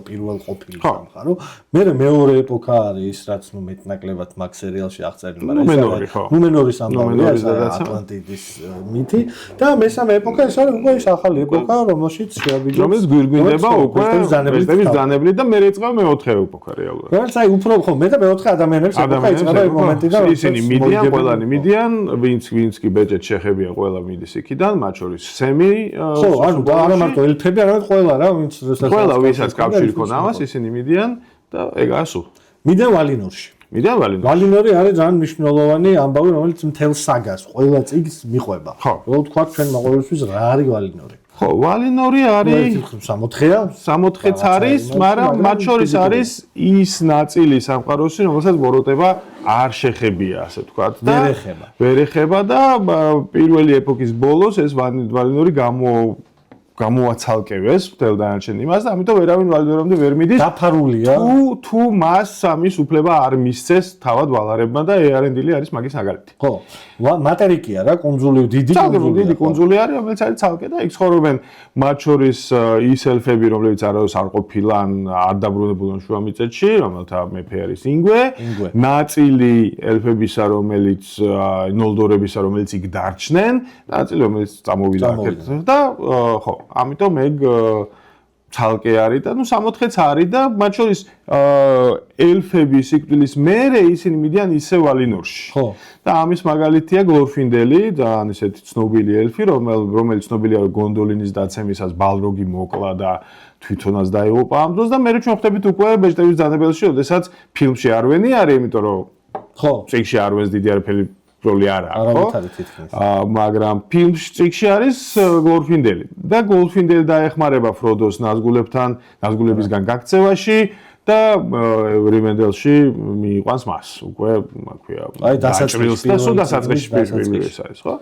პირველ ყოფილი სამყარო. მეორე ეპოქა არის ის რაც ნუ მეტნაკლებად მაგ სერიალში აღწერილი, მაგრამ ეს ნუმენორის ამბავია, ეს ატლანტიდის მითი და მესამე ეპოქა ეს არის უკვე ის ახალი ეპოქა რომელშიც შეაბიჯებს რომელიც გვირგვინდება უკვე ბეჭდების ბრძანებლით და მე ეწება მეოთხე ეპოქა რეალურად. რომელიც აი უფრო ხო მე და მეოთხე ადამიანებს ეპოქა იწყება იმ მომენტიდან ისინი მიდიან, ყველანი მიდიან, ვინც კი ბეჭდით შეხებია ყველა მიდის იქიდან, მათ შორის სემი ხო, ანუ და არა მარტო ელფები, არამედ ყველა რა, ყველა ვისაც კავშირი ქონა ამას, ისინი მიდიან და ეგაა სულ. მიდიან ვალინორში. ვალინორი არის ძალიან მნიშვნელოვანი ამბავი, რომელიც მთელ საგას, ყველა წიგნს მიყვება. რო ვთქვათ ჩვენ მაყურებელისთვის რა არის ვალინორი? ხო, ვალინორი არის 64-ია? 64-იც არის, მაგრამ მათ შორის არის ის ნაწილი სამყაროსი, რომელსაც ბოროტება არ შეხებია, ასე ვთქვათ და ვერ ეხება და პირველი ეპოქის ბოლოს ეს ვალინორი გამოაცალკევეს მთელ დანარჩენ იმას და ამიტომ ვერავინ ვალდერამდე ვერ მიდის. დაფარულია. თუ მას ამის უფლება არ მისცეს თავად ვალარებმა და ეარენდილი არის მაგის მაგალითი. ხო. მატერიკია რა, კუნძული დიდი კუნძული. დიდი კუნძული არის, რომელიც არის ცალკე და იქ ცხოვრობენ მათ შორის ის ელფები, რომლებიც არავის არ ყოფილან, არ დაბრუნებულან შუამიწეთში, რომელთა მეფე არის ინგვე. ნაწილი ელფებისა, რომელიც ნოლდორებისა, რომელიც იქ დარჩნენ, ნაწილი რომელიც წამოვიდა აქეთ და ხო, ამიტომ ეგ ცალკე არის და ნუ 64-ც არის და მათ შორის ელფების სიკვდილის მერე ისინი მიდიან ისე ვალინორში. ხო. და ამის მაგალითია გლორფინდელი და ისეთი ცნობილი ელფი, რომელიც ცნობილია გონდოლინის დაცემისას ბალროგი მოკლა და თვითონაც დაიღუპა ამ დროს და მე ჩვენ ხვდებით უკვე ბეჭდების ძანებელში, ოდესაც ფილმში არვენი არის, იმიტომ რომ ხო, წიგნში არვენს დიდი არაფერი როლი არ აქვს, ხო? არავითარი თითქმის. მაგრამ ფილმში წიგნში არის გლორფინდელი და გლორფინდელი დაეხმარება ფროდოს ნაზგულებისგან გაქცევაში და რივენდელში მიიყვანს მას. უკვე, რა ქვია, დაჭრილს და სულ დასაწყისში პირველი ეს არის, ხო?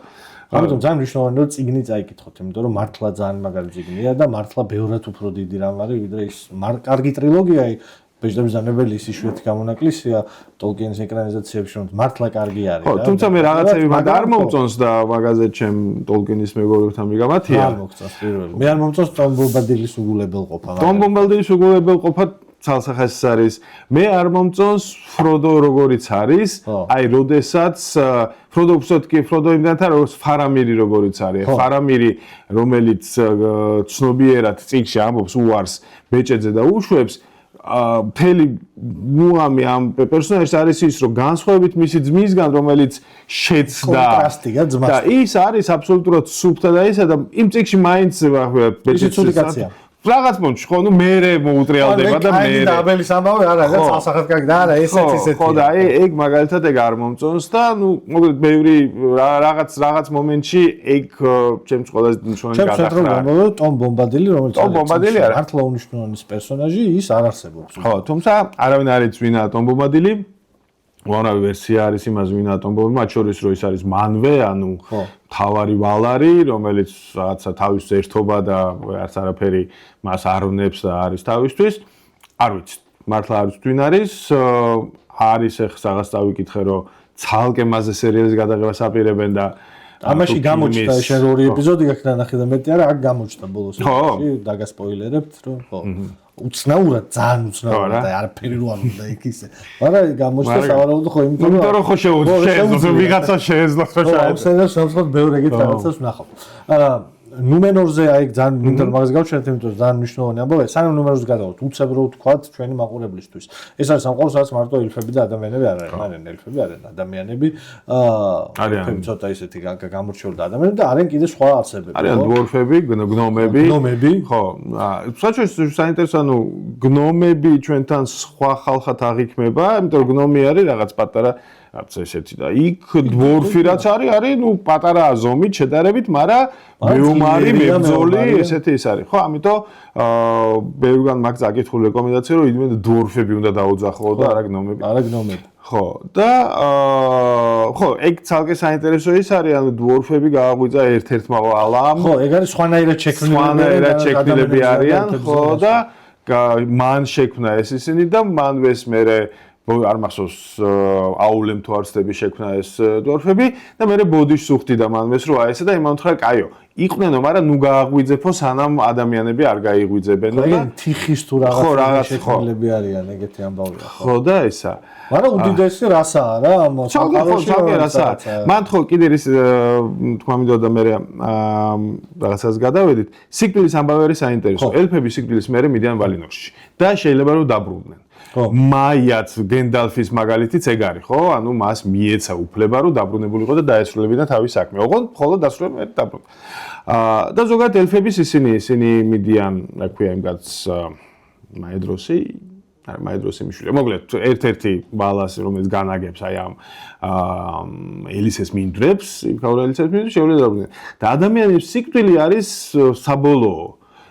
ამიტომ ძალიან მნიშვნელოვანია რომ წიგნი წაიკითხოთ, იმიტომ რომ მართლა ძალიან მაგარი წიგნია და მართლა ბევრად უფრო დიდი რამ არის, ვიდრე ის კარგი ტრილოგია ბეჭდების ძანებელის იშვიათი გამონაკლისია ტოლკიენის ეკრანიზაციებში, რომ მართლა კარგი არის. ხო, თუმცა მე რაღაცები არ მომწონს და მაგაზე ჩემ ტოლკიენის მეგობრებთან მიგამათია. არ მომწონს პირველი. მე არ მომწონს ტომ ბომბადილის უგულებელყოფა. ტომ ბომბადილის უგულებელყოფა ცალსახეში არის. მე არ მომწონს ფროდო როგორიც არის. აი, როდესაც ფროდო უბრალოდ კი ფროდო იმდანთან როგორც ფარამირი როგორიც არის. ფარამირი, რომელიც ცნობიერად წიგნში ამბობს უარს ბეჭედზე და უშვებს მთელი მუამი ამ პერსონაჟს არის ის, რომ განსხვავებით მისი ძმისგან, რომელიც შეცდა და ის არის აბსოლუტურად სუფთა და ისა და იმ წიგნში მაინც ბეჭედს რაღაც მომჩ ხო, ნუ მერე მოუტრიალდება და მერე და აბელის ამბავი არა, რა წასახად კარგი და არა, ესეთი. ხო და ეგ მაგალითად ეგ არ მომწონს და ნუ მოკლედ ბევრი რაღაც მომენტში ეგ ჩემს ყველაზე მნიშვნელოვანი გადახრა. ტომ ბომბადილი, რომელიც არის მართლა უნიშნულოვანი პერსონაჟი, ის არ არსებობს. ხო, თუმცა არავინ არ იცის ვინაა ტომ ბომბადილი. უამრავი ვერსია არის იმას ვინაა ტომ ბომბადილი, მათ შორის რომ ის არის მანვე, ანუ თავარი ვალარი, რომელიც რაღაცა თავის ერთობა და არც არაფერი მას არ უნებს და არის თავისთვის. არ ვიცი, მართლა არ ვიცი ვინ არის. არის ახლა რაღაც დავიკითხე, რომ ცალკე მასზე სერიალის გადაღებას აპირებენ და ამაში გამოჩნდა შენ ორი ეპიზოდი გაქნა ნახე და მეტი არა, აქ გამოჩნდა ბოლოს ეპიზოდში, დაგასპოილერებთ, რომ ხო. უცნაურად, ძალიან უცნაურად და არაფერი რო არ უნდა იქ ისე. მაგრამ გამოჩნდა სავარაუდოდ ხო, იმიტომ რომ ხო შეუძლია ვიღაცა შეეძლო ხო შეიძლება. სამწუხაროდ ბევრი ეგეთ რაღაცას ვნახავ. ნუმენორზე აი ძალიან მინდა მაგას გავჩვენოთ, იმიტომ რომ ძალიან მნიშვნელოვანი ამბავია. სანამ ნუმენორზე გადავთ, უცებრო ვთქვათ ჩვენი მაყურებლისთვის. ეს არის სამყარო, სადაც მარტო ელფები და ადამიანები არ არიან. არიან ელფები, არიან ადამიანები. ელფები ცოტა ისეთი გამორჩეული და ადამიანები და არიან კიდე სხვა არსებები. არიან დვორფები, გნომები. ხო. საერთოდ საინტერესო, ანუ გნომები ჩვენთან სხვა ხალხად აღიქმება, იმიტომ რომ გნომი არის რაღაც პატარა რაც ესეთი და იქ დვორფი რაც არის ნუ პატარა ზომით შედარებით, მაგრამ მეომარი, მებრძოლი, ესეთი ის არის. ხო, ამიტომ ბევრგან მაგ წაკითხული რეკომენდაცია, რომ იმედ დვორფები უნდა დაუძახო და არა გნომები. არა გნომები. ხო, და ხო, ეგ ცალკე საინტერესო ის არის, ანუ დვორფები გააღვიძა ერთ-ერთმა ვალამ. ხო, ეგ არის სხვანაირად შექმნილები არიან, ხო და მან შექმნა ეს ისინი და მანვეს მერე არ მახსოვს აულემ თუ არცდები შექმნა ეს დვორფები და მე ბოდიშს უხდი და მანვეს რომ აი ესე და იმან თქვა კაიო იყვნენო, მაგრამ ნუ გააღვიძებო სანამ ადამიანები არ გაიღვიძებენო და თიხის თუ რაღაც შექმნილები არიან ეგეთი ამბავია ხო და ესა მაგრამ უდიდესი რასაა რა ამ ცალკე რასაა მან ხო კიდე ის თქვა მინდოდა მე რაღაცას გადავედით სიკვდილის ამბავი არის საინტერესო ელფების სიკვდილის მერე მიდიან ვალინორში და შეიძლება რომ დაბრუნდნენ მაიაც გენდალფის მაგალითიც ეგ არის, ხო? ანუ მას მიეცა უფლება, რომ დაბრუნებულიყო და დაესრულებინა თავის საქმე. ოღონდ მხოლოდ დასრულება ერთ დაბრუნდა. და ზოგადად ელფების ისინი მიდიან, რა ქვია, იმ კაც მაედროსი მიშვილი. მოკლედ, ერთ-ერთი ბალას, რომელიც განაგებს აი ამ ელისეს მინდვრებს, იმ ქაურელისეს მინდვრებს შეუძლია დაბრუნდნენ. და ადამიანის სიკვდილი არის საბოლოო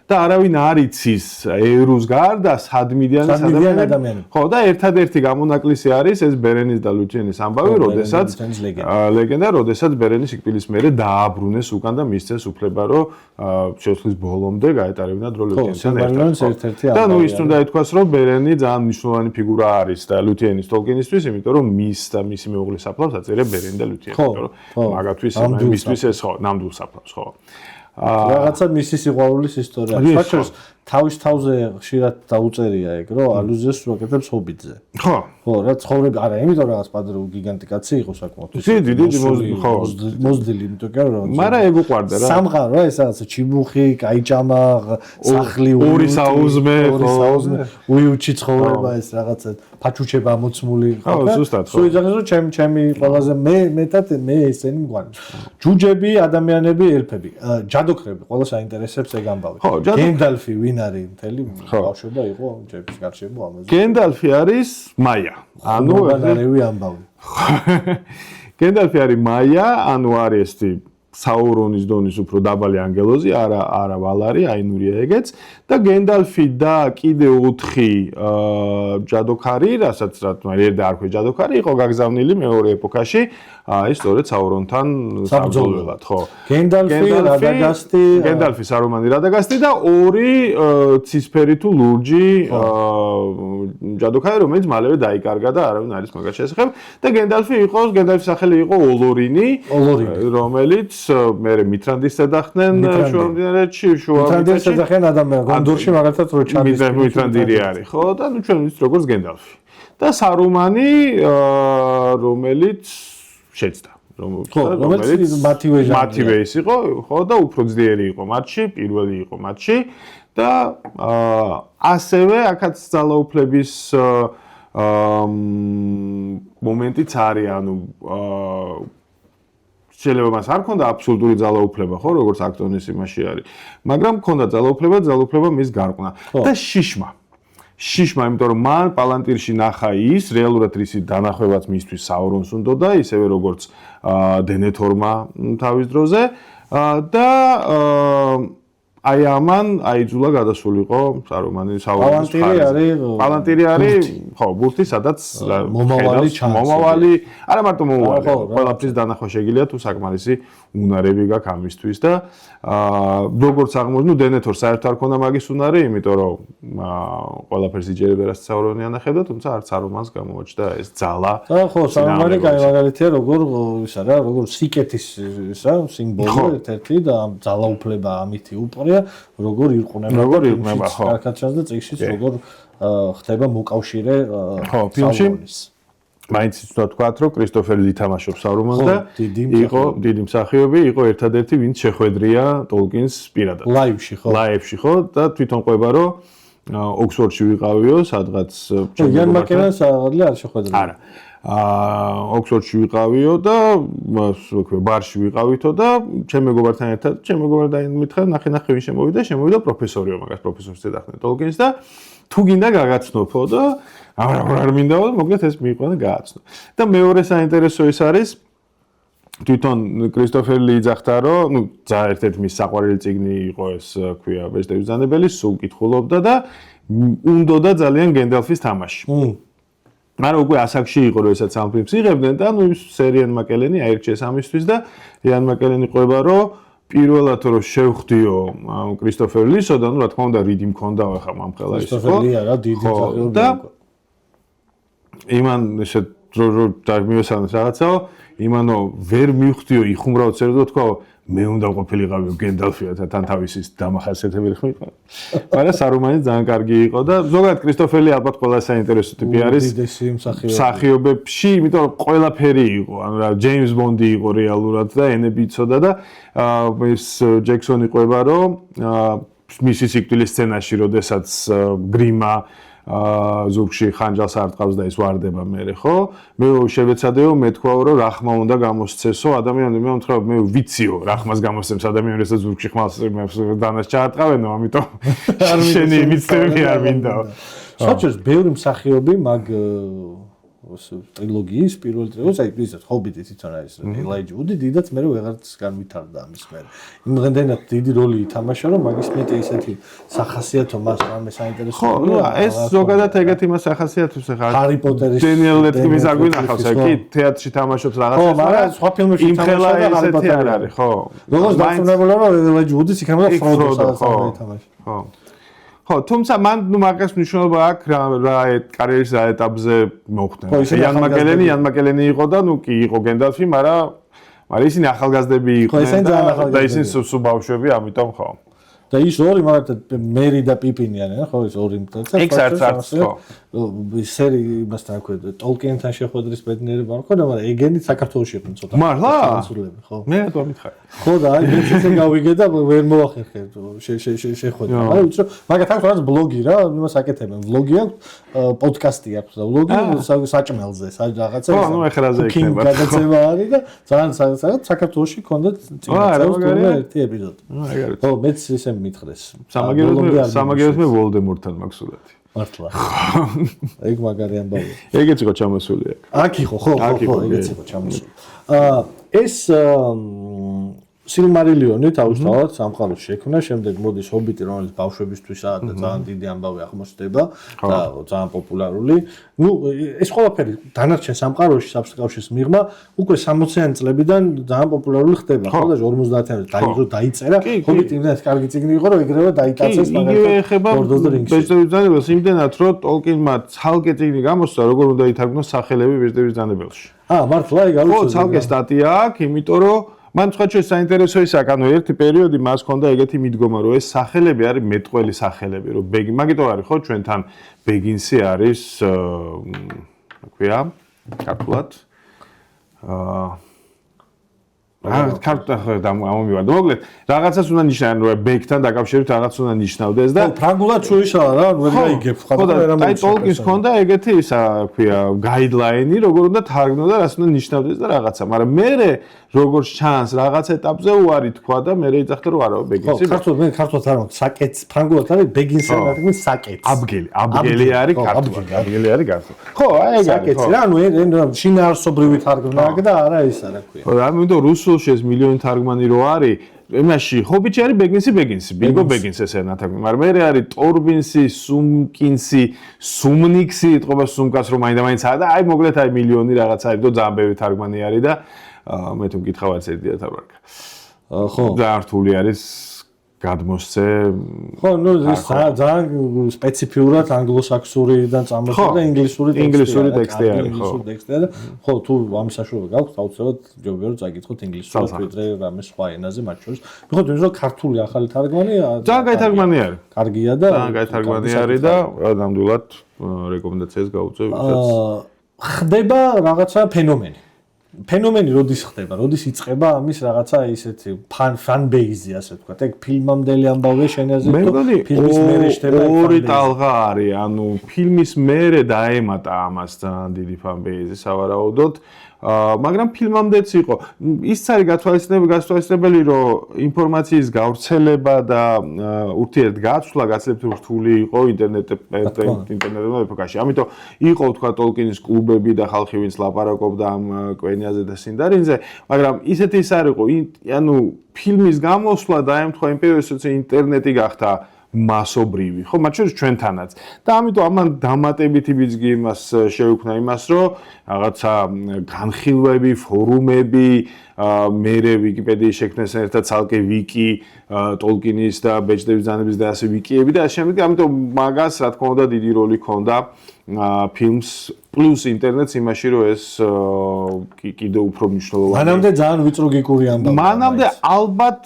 და არავინ არ იცის ერუს გარდა სადმიდიან ადამიანები. ხო, და ერთადერთი გამონაკლისი არის ეს ბერენის და ლუჩენის ამბავი, როდესაც ლეგენდა, როდესაც ბერენი სიკვდილის მერე დააბრუნეს უკან და მისცეს უფლება, რომ შეძლოს ბოლომდე გაეტარებინა დრო ლუჩენთან ერთად. და ის უნდა ითქვას, რომ ბერენი ძალიან მნიშვნელოვანი ფიგურა არის და ლუთიენის ტოლკინისთვის, იმიტომ რომ მის და მისი მეუღლის საფლავს აწერია ბერენი და ლუთიენი, იმიტომ რომ მაგათთვის მისთვის ეს ხო, ნამდვილ საფლავს, ხო. რაღაცა მისი სიყვარულის ისტორია. საერთოდ თავის თავზე ხშირად დაუწერია ეგ, რომ ალუზიას უაკეთებს ჰობიტზე. ხო. ხო, რა ცხოვრები, არა, იმიტომ რაღაც პადრო გიგანტი კაცი იყო საკმაოდ. დიდი ხო, მოზდილი, იმიტომ რომ მაგრამ ეგ უყვარდა რა. სამყარო რა, ეს რაღაცა ჩიბუხი, კაიჭამა, სახლი, ორი საუზმე, უიუჩი ცხოვრება ეს რაღაცა ფაჩუჩება მოცმული. ხო, ზუსტად ხო. სულ იძახეს რომ ჩემი ყველაზე მეტად მე ესენი მგვარი. ჯუჯები, ადამიანები, ელფები, ჯადოქრები, ყველა საინტერესებს ეგ ამბავი. გენდალფი ვინ არის მთელი ბავშვობა იყო ჯების გარშემო ამაზე. გენდალფი არის მაია. ანუ ნარევი ამბავი. გენდალფი არის მაია, ანუ არის ესეთი საურონის დონის უფრო დაბალი ანგელოზი, არა ვალარი, აინურია ეგეც და გენდალფი და კიდე 4 ჯადოქარი, რასაც ერთ და არქვე ჯადოქარი იყო გაგზავნილი მეორე ეპოქაში, აი სწორედ საურონთან საბრძოლველად, ხო. გენდალფი, რადაგასტი, გენდალფი, სარუმანი, რადაგასტი და 2 ცისფერი თუ ლურჯი ჯადოქარი, რომელიც მალევე დაიკარგა და არავინ არის მაგას შესახებ და გენდალფის სახელი იყო ოლორინი, რომელიც მე მითრანდის დედახდნენ შუამდინარეთში, მითრანდის დედახენ ადამიანს, გონდორში მაგალითად რო ჩადის მითრანდირი არის, ხო და ნუ ჩვენ ვიცით როგორც გენდალფი. და სარუმანი, რომელიც შეცდა, რომელიც მათივე ის იყო, ხო და უფრო ძლიერი იყო მათში, პირველი იყო მათში და ასევე აქაც ძალაუფლების მომენტიც არის, ანუ შეიძლება მას არ ქონდა აბსოლუტური ძალაუფლება, ხო, როგორც აქტონის იმაში არის. მაგრამ ქონდა ძალაუფლება მის გარყვნა. და შიშმა, იმიტომ რომ მან პალანტირში ნახა ის, რეალურად ისი დანახვევაც მისთვის საურონს უნდოდა, ისევე როგორც დენეთორმა თავის დროზე და აი ამან აიძულა გადასულიყო სარუმანი საურონის პალანტირი არის, ხო, ბურთი, სადაც მომავალი, არა მარტო მომავალი, ყველაფრის დანახვა შეგიძლია თუ საკმარისი უნარები გაქვს ამისთვის და როგორც აღმოჩნდა, დენეთორს საერთოდ არ ქონდა მაგის უნარი, იმიტომ რომ ყველაფერს იჯერებდა რაც საურონი ანახებდა, თუმცა არც სარუმანს გამოაჩნდა ეს ძალა. ხო, სარუმანი კაი მაგალითია, ისა რა, როგორც სიკეთის ისა სიმბოლო ერთ-ერთი და ძალაუფლება ამითი უპყრია, როგორ ირყუნება, ხო. კარგად და წიგნშიც როგორ ხდება მოკავშირე საურონის. მაინც უნდა თქვათ, რომ კრისტოფერი ითამაშობს საურონს და იყო დიდი მსახიობი, იყო ერთადერთი, ვინც შეხვედრია ტოლკინს პირადად. ლაივში, ხო, და თვითონ ყვება, რომ ოქსფორდში ვიყავიო, სადღაც ჯან მაკენას არ შეხვედრია. არა. ოქსფორდში ვიყავიო და ბარში ვიყავითო და ჩემ მეგობართან ერთად, მითხრა, ნახე ვინ შემოვიდა პროფესორიო, მაგას პროფესორს ეძახდნენ ტოლკინს და თუ გინდა გაგაცნობო და არ მინდაო, მოკლედ ეს მიყვა და გააცნო. და მეორე საინტერესო ის არის თვითონ კრისტოფერი იძახდა, რომ ერთ-ერთი მის საყვარელი წიგნი იყო ეს, ქვია ბეჭდების ბრძანებელი, სულ კითხულობდა და უნდოდა ძალიან გენდალფის თამაში. მაგრამ უკვე ასაკში იყო, რომ ესაც ამ ფილმს იღებდნენ და სერიან მაკელენი აირჩიეს ამისთვის და იან მაკელენი ყვება, რომ პირველად რომ შევხვდიო კრისტოფერ ლისო და რა თქმა უნდა რიდი მქონდა ახლა მომხელა ის ხო? კრისტოფერ ლიი არა დიდი მსახიობი და იმან ესე რო დამიოსანოს რაღაცაო, იმანო ვერ მივხვდიო იხუმრაო წერდო თქვა მე უნდა ყოფილიყავი გენდალფია და თან თავისი დამახასიათებელი ხმით. მაგრამ სარუმანი ძალიან კარგი იყო და ზოგადად კრისტოფერ ლი ალბათ ყველა საინტერესო ტიპი არის მსახიობებში, იმიტომ რომ ყველაფერი იყო. ანუ რა ჯეიმს ბონდი იყო რეალურად და ენები იცოდა და ეს ჯექსონი ყვება, რომ მისი სიკვდილის სცენაში, როდესაც გრიმა ზურგში ხანჯალს არტყავს და ის ვარდება მერე, ხო? მე შევეცადეო, მე თქვაო, რომ რა ხმა უნდა გამოსცესო ადამიანები, მე ვთქვა, მე ვიციო, რა ხმას გამოსცემს ადამიანს, რასაც ზურგში ხმას დანას ჩაარტყავენო, ამიტომ შენი მიცდები არ მინდაო. საერთოდ ბევრი მსახიობი მაგ ტრილოგიის პირველი ტრილოგია, აი ისეთ ჰობიტი თვითონ არის ელაიჯა უდი დიდად მე ვეღარც განვითარდა ამის მე. იმდენად დიდი როლი ითამაშა, რომ მაგის მეტი ისეთი სახასიათო მას რამე საინტერესო. ხო, ну ეს ზოგადად ეგეთი მას ახასიათებს ახლა. ჰარი პოტერის დენიელ ლეტკინის აგვინახავს, კი თეატრში თამაშობს რაღაცას. ხო, მაგრამ სხვა ფილმებში თამაშობს და ჰარი პოტერი არ არის, ხო. როგორც დაწუნებულა რომ ელაიჯა უდის იქნება ფროდო სადაც ითამაშა. ხო. ხო, თუმცა მან ნუ მაგას მნიშვნელობა აქვს რა კარიერის რა ეტაპზე მოხდა. იან მაკელენი იყო და ნუ კი იყო გენდალფი, მაგრამ ისინი ახალგაზრდები იყვნენ და ისინი სულ ბავშვები, ამიტომ ხო. და ის ორი მაგალითად მერი და პიპინი არიან, ხო, ის ორი მტაცა. იქ არც ხო. სერი იმასთან აქვე ტოლკიენთან შეხვედრის ბედნიერება არ მქონდა, მაგრამ ეგენით საქართველოში იყვნენ ცოტა. მართლა? ხო. მე რატომ მითხარი? ხო და აი მეც ესე გავიგე და ვერ მოახერხე შეხვედრა. აი უცრო მაგათ აქვს რაღაც ბლოგი რა, იმას აკეთებენ. ბლოგი აქვს, პოდკასტი აქვს და ბლოგი საჭმელზე, რაღაცა. ხო, ნუ ეხრაზე იქნება. გადაცემა არის და ძალიან საქართველოში ქონდა წინასწარ ერთი ეპიზოდი. ხო, მეც ისე მითხრეს. სამაგეროს მე ვოლდემორთან მაქვს სულათი. მართლა. ეგ მაგარი ამბავია. ეგეც იყო ჩამოსული აქ. აქ იყო, ხო, ეგეც იყო ჩამოსული. ეს სილმარილიონი თავისთავად სამყაროს შექმნა, შემდეგ მოდის ჰობიტი, რომელიც ბავშვებისთვისაა და ძალიან დიდი ამბავი აღმოჩნდება და ძალიან პოპულარული. ნუ ეს ყველაფერი დანარჩენ სამყაროში საბსკავშირის მიღმა უკვე 60-იანი წლებიდან ძალიან პოპულარული ხდება. ხო და 50-იანი დაიწერა. ჰობიტი იმდენად კარგი წიგნი იყო, რომ ეგრევე დაიტაცეს იგივე ეხება ბეჭდების ძანებელს იმდენად, რომ ტოლკინმა ცალკე წიგნი გამოსცა, როგორ უნდა ითარგმნოს სახელები ბეჭდების ძანებელში. მართლა ეგ არის. ხო, ცალკე სტატია აქვს, იმიტომ რომ მან თქვა რომ საინტერესო ის აქვს, ანუ ერთი პერიოდი მას ჰქონდა ეგეთი მიდგომა, რომ ეს სახელები არის მეტყველი სახელები, რომ მაგიტო არის ხო ჩვენთან ბეგინსი არის რა ქართულად ქართულად ამომივარდა. მოკლედ, რაღაცას უნდა ნიშნავენ, რომ ბეგთან დაკავშირებით რაღაც უნდა ნიშნავდეს და ფრანგულად შურიშალა რა, ვერ გაიგებ ხარ და ვერ ამოიწევს. აი ტოლკინს ჰქონდა ეგეთი ისა, ქვია, გაიდლაინი, როგორ უნდა თარგმნო და რას უნდა ნიშნავდეს და რაღაცა, მაგრამ მე როგორც ჩანს რაღაც ეტაპზე უარი თქვა და მე ეძახდა რომ არა ბეგინსი. ხო, ქართულად არ მაქვს, საკეთს ფრანგულად არის ბეგინსი და თქმის საკეთს. აბგელი არის ქართულად. აბგელი არის ქართულად. ხო, აი ეგ არის. საკეთს რა, ანუ შინაარსობრივი თარგმნა აქვს და არა ის არა ქვია. ხო, ამიტომ რუსულში ეს მილიონი თარგმანი რო არის, იმაში ჰობიტი არის ბეგინსი, ბიგო ბეგინსი ესე ნათარგმნი, მაგრამ მე არის ტორბინსი, სუმკინსი, სუმნიქსი, ეთყობა სუმკას რომ მაინდა-მაინც არა და აი მოკლედ აი მილიონი რაღაც არის და ძალიან ბევრი თარგმანი არის და მე თუ მკითხავ არც ერთია თაბრაკა. ხო. ძალიან რთული არის გადმოსცე. ხო, ნუ ძალიან სპეციფიურად ანგლოსაქსონიდან წამოსული და ინგლისური ტექსტი არის, ხო. ინგლისური ტექსტი და ხო, თუ ამის საშუალება გაქვთ, აუცილებლად ჯობია რომ წაკითხოთ ინგლისურად, ვიდრე რამე სხვა ენაზე მათ შორის. მიხოთ იმის რომ ქართული ახალი თარგმანი ძალიან კაი თარგმანი არის. კარგია და ძალიან კაი თარგმანი არის და ნამდვილად რეკომენდაციას გაუწევ ვისაც ხდება რაღაცა ფენომენი. ფენომენი როდის ხდება? როდის იწყება ამის რაღაცა ისეთი ფან ბეიზი, ასე ვთქვათ. ეგ ფილმამდელი ამბავია შენაზე თუ ფილმის მერე ხდება? ორი ტალღა არის, ანუ ფილმის მერე დაემატა ამას ძალიან დიდი ფან ბეიზი სავარაუდოდ. მაგრამ ფილმამდეც იყო. ის არის გასათვალისწინებელი, რომ ინფორმაციის გავრცელება და ურთიერთგაცვლა გაცილებით რთული იყო ინტერნეტულ ეპოქაში. ამიტომ იყო თქვა ტოლკინის კლუბები და ხალხი ვინც ლაპარაკობდა ამ კვენიაზე და სინდარინზე, მაგრამ ისეთი ის არ იყო, ანუ ფილმის გამოსვლა დაემთხვა იმ პერიოდში ინტერნეტი გახდა მასობრივი, ხო, მათ შორის ჩვენთანაც. და ამიტომ ამან დამატებითი ბიძგი იმას შეუქმნა იმას, რომ რაღაცა განხილვები, ფორუმები, მერე ვიკიპედიის შექმნეს ერთად ცალკე ვიკი, ტოლკინის და ბეჭდების ძანების და ასე ვიკიები და ასე შემდეგ. ამიტომ მაგას რა თქმა უნდა დიდი როლი ჰქონდა ფილმს პლუს ინტერნეტს იმაში, რომ ეს კიდევ უფრო მნიშვნელოვანია. მანამდე ძალიან ვიწრო გიკური ამბავი. მანამდე ალბათ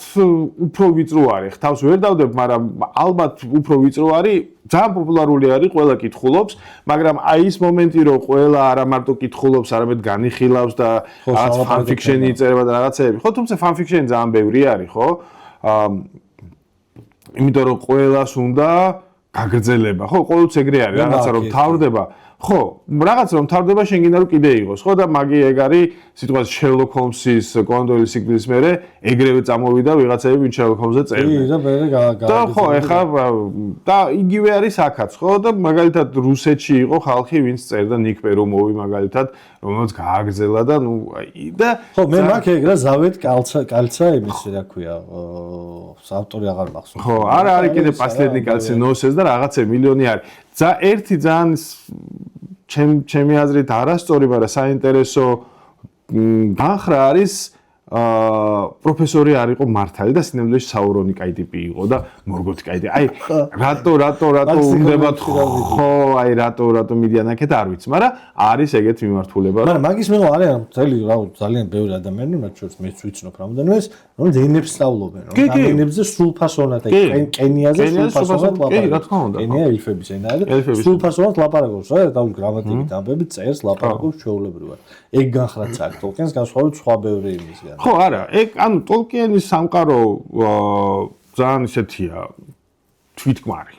უფრო ვიწრო არის. თავს ვერ დავდებ, მაგრამ ალბათ უფრო ვიწრო არის. ძალიან პოპულარული არის, ყველა კითხულობს, მაგრამ აი ის მომენტი, რომ ყველა არა მარტო კითხულობს, არამედ განიხილავს და რაღაც ფანფიქშენი იწერება და რაღაცეები. ხო, თუმცა ფანფიქშენი ძალიან ბევრი არის, ხო? იმიტომ რომ ყველას უნდა გაგრძელება, ხო, ყოველთვის ეგრე არის, რაღაცა რომ თავდება. ხო, რაღაც რომ თავდება შენ გინდა რომ კიდე იყოს, ხო და მაგი ეგ არის სიტყვას Sherlock Holmes-ის Conan Doyle-ის სიკვდილის მერე ეგრევე წამოვიდა ვიღაცები ვინ Sherlock Holmes-ზე წერდნენ. კი, და მე და ხო, ეხლა და იგივე არის აქაც, ხო და მაგალითად რუსეთში იყო ხალხი ვინც წერდა Nick Perumov-ი მაგალითად, რომელიც გააგრძელა და ნუ და ხო, მე მაგ ეგრა ზავეთ კალცა იმის რა ქვია, ავტორი აღარ მახსოვს. ხო, არა არის კიდე последний кальций носес და რაღაცე მილიონი არის. ერთი ძალიან ჩემი აზრით არასწორი, მაგრამ საინტერესო განხრა არის პროფესორი არ იყო მართალი და სინამდვილეში საურონი კაი ტიპი იყო და მორგოთი კაი ტიპი. აი რატო უნდებათ ხო, აი რატო მიდიან აქეთ არ ვიცი, მაგრამ არის ეგეთ მიმართულება. მაგრამ მაგის მე არიან ძალიან ბევრი ადამიანი, მათ შორის მეც ვიცნობ რამოდენმეს, რომელიც ენებს სწავლობენ, რომ ენებზე სრულფასოვნად კენიაზე სრულფასოვნად ლაპარაკობს. კენია ელფების ენა არის, სრულფასოვნად ლაპარაკობს, რა, დავით გრამატიკით ამბები წერს, ლაპარაკობს ჩვეულებრივად. ეგ განხრაც აქვს ტოლკიენს განსხვავებით სხვა ბევრი იმისგან. ხო, არა, ეგ ანუ ტოლკიენის სამყარო ძალიან ისეთია თვითკმარი.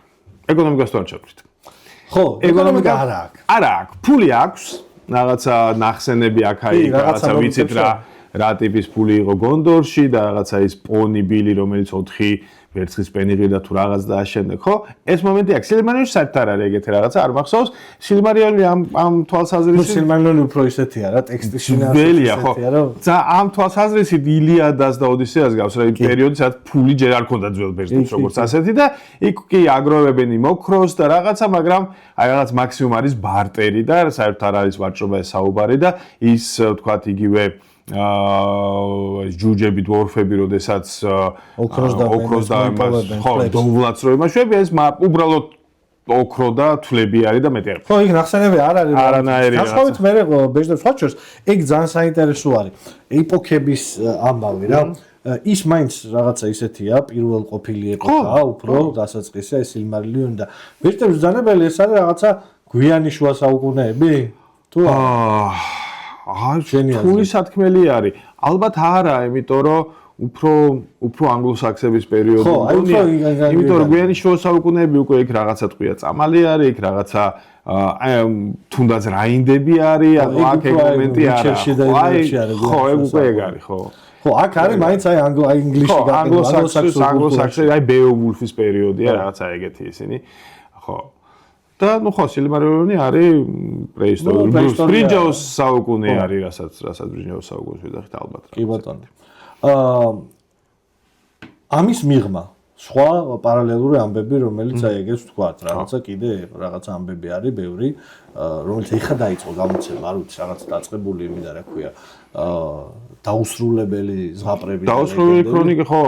ეკონომიკას თუ არ ჩავთვლით. ხო, ეკონომიკა არა აქვს. არა აქვს, ფული აქვს, რაღაცა ნახსენები აქ-აი, რაღაცა ვიცით რა ტიპის ფული იყო გონდორში და რაღაცა ის პონი ბილი, რომელიც 4 ვერცხლის პენიღი და თუ რაღაც დააშენდა, ხო? ეს მომენტი აქვს. სილმარიონში საერთოდ არ არის ეგეთი რაღაცა, არ მახსოვს. სილმარიონი ამ თვალსაზრისით სილმარიონი უფრო ისეთია რა, ტექსტი შინაარსია, ხო? და ამ თვალსაზრისით ილიადას და ოდისეას გავს რა, იმ პერიოდი, სადაც ფული ჯერ არ ქონდა ძველ ბერძნებს როგორც ასეთი და იქ კი აგროვებენ იმ ოქროს და რაღაცა, მაგრამ აი რაღაც მაქსიმუმ არის ბარტერი და საერთოდ არ არის ვაჭრობა ეს საუბარი და ის ვთქვათ იგივე ჯუჯები დვორფები როდესაც ოქროს და ხო დოვლაც რო იმაშვები ეს უბრალოდ ოქრო და თვლები არის და მეტი არის. ხო, იქ ნახსენები არ არის. არანაირი. გასხოვით მე ბეჭდებს ვაჩვენს, ეგ ძალიან საინტერესო არის. ეპოქების ამბავი რა. ის მაინც რაღაცა ისეთია, პირველ ყოფილი ეპოქაა, უფრო დასაწყისია ეს სილმარილიონი და ბეჭდებს ბრძანებელი ეს არის რაღაცა გვიანი შუა საუკუნეები? თუ თული სათქმელი არის. ალბათ არა, იმიტომ რომ უფრო ანგლოსაქსების პერიოდი მგონია. იმიტომ რომ გვიანი შუა საუკუნეები უკვე იქ რაღაცა თქვია წამალი არის, იქ რაღაცა თუნდაც რაინდები არის, ანუ აქ ეგ მომენტი არა. ხო, ეგ უკვე ეგ არის, ხო. ხო, აქ არის მაინც აი ინგლისში ანგლოსაქსები, აი ბეოვულფის პერიოდია რაღაცა ეგეთი ისინი. ხო. და ნუ ხო სილმარიონი არის პრეისტორიული ბრინჯაოს საუკუნე არის რასაც ბრინჯაოს საუკუნეს ვიდახით ალბათ. კი ბატონო. ამის მიღმა სხვა პარალელური ამბები რომელიც აი ეგეც ვთქვათ რაღაცა კიდე რაღაცა ამბები არის ბევრი რომელიც ეხა დაიწყო გამოცემა არ ვიცი რაღაც დაწყებული იმიდა რა ქვია დაუსრულებელი ზღაპრები დაუსრულებელი ქრონიკა ხო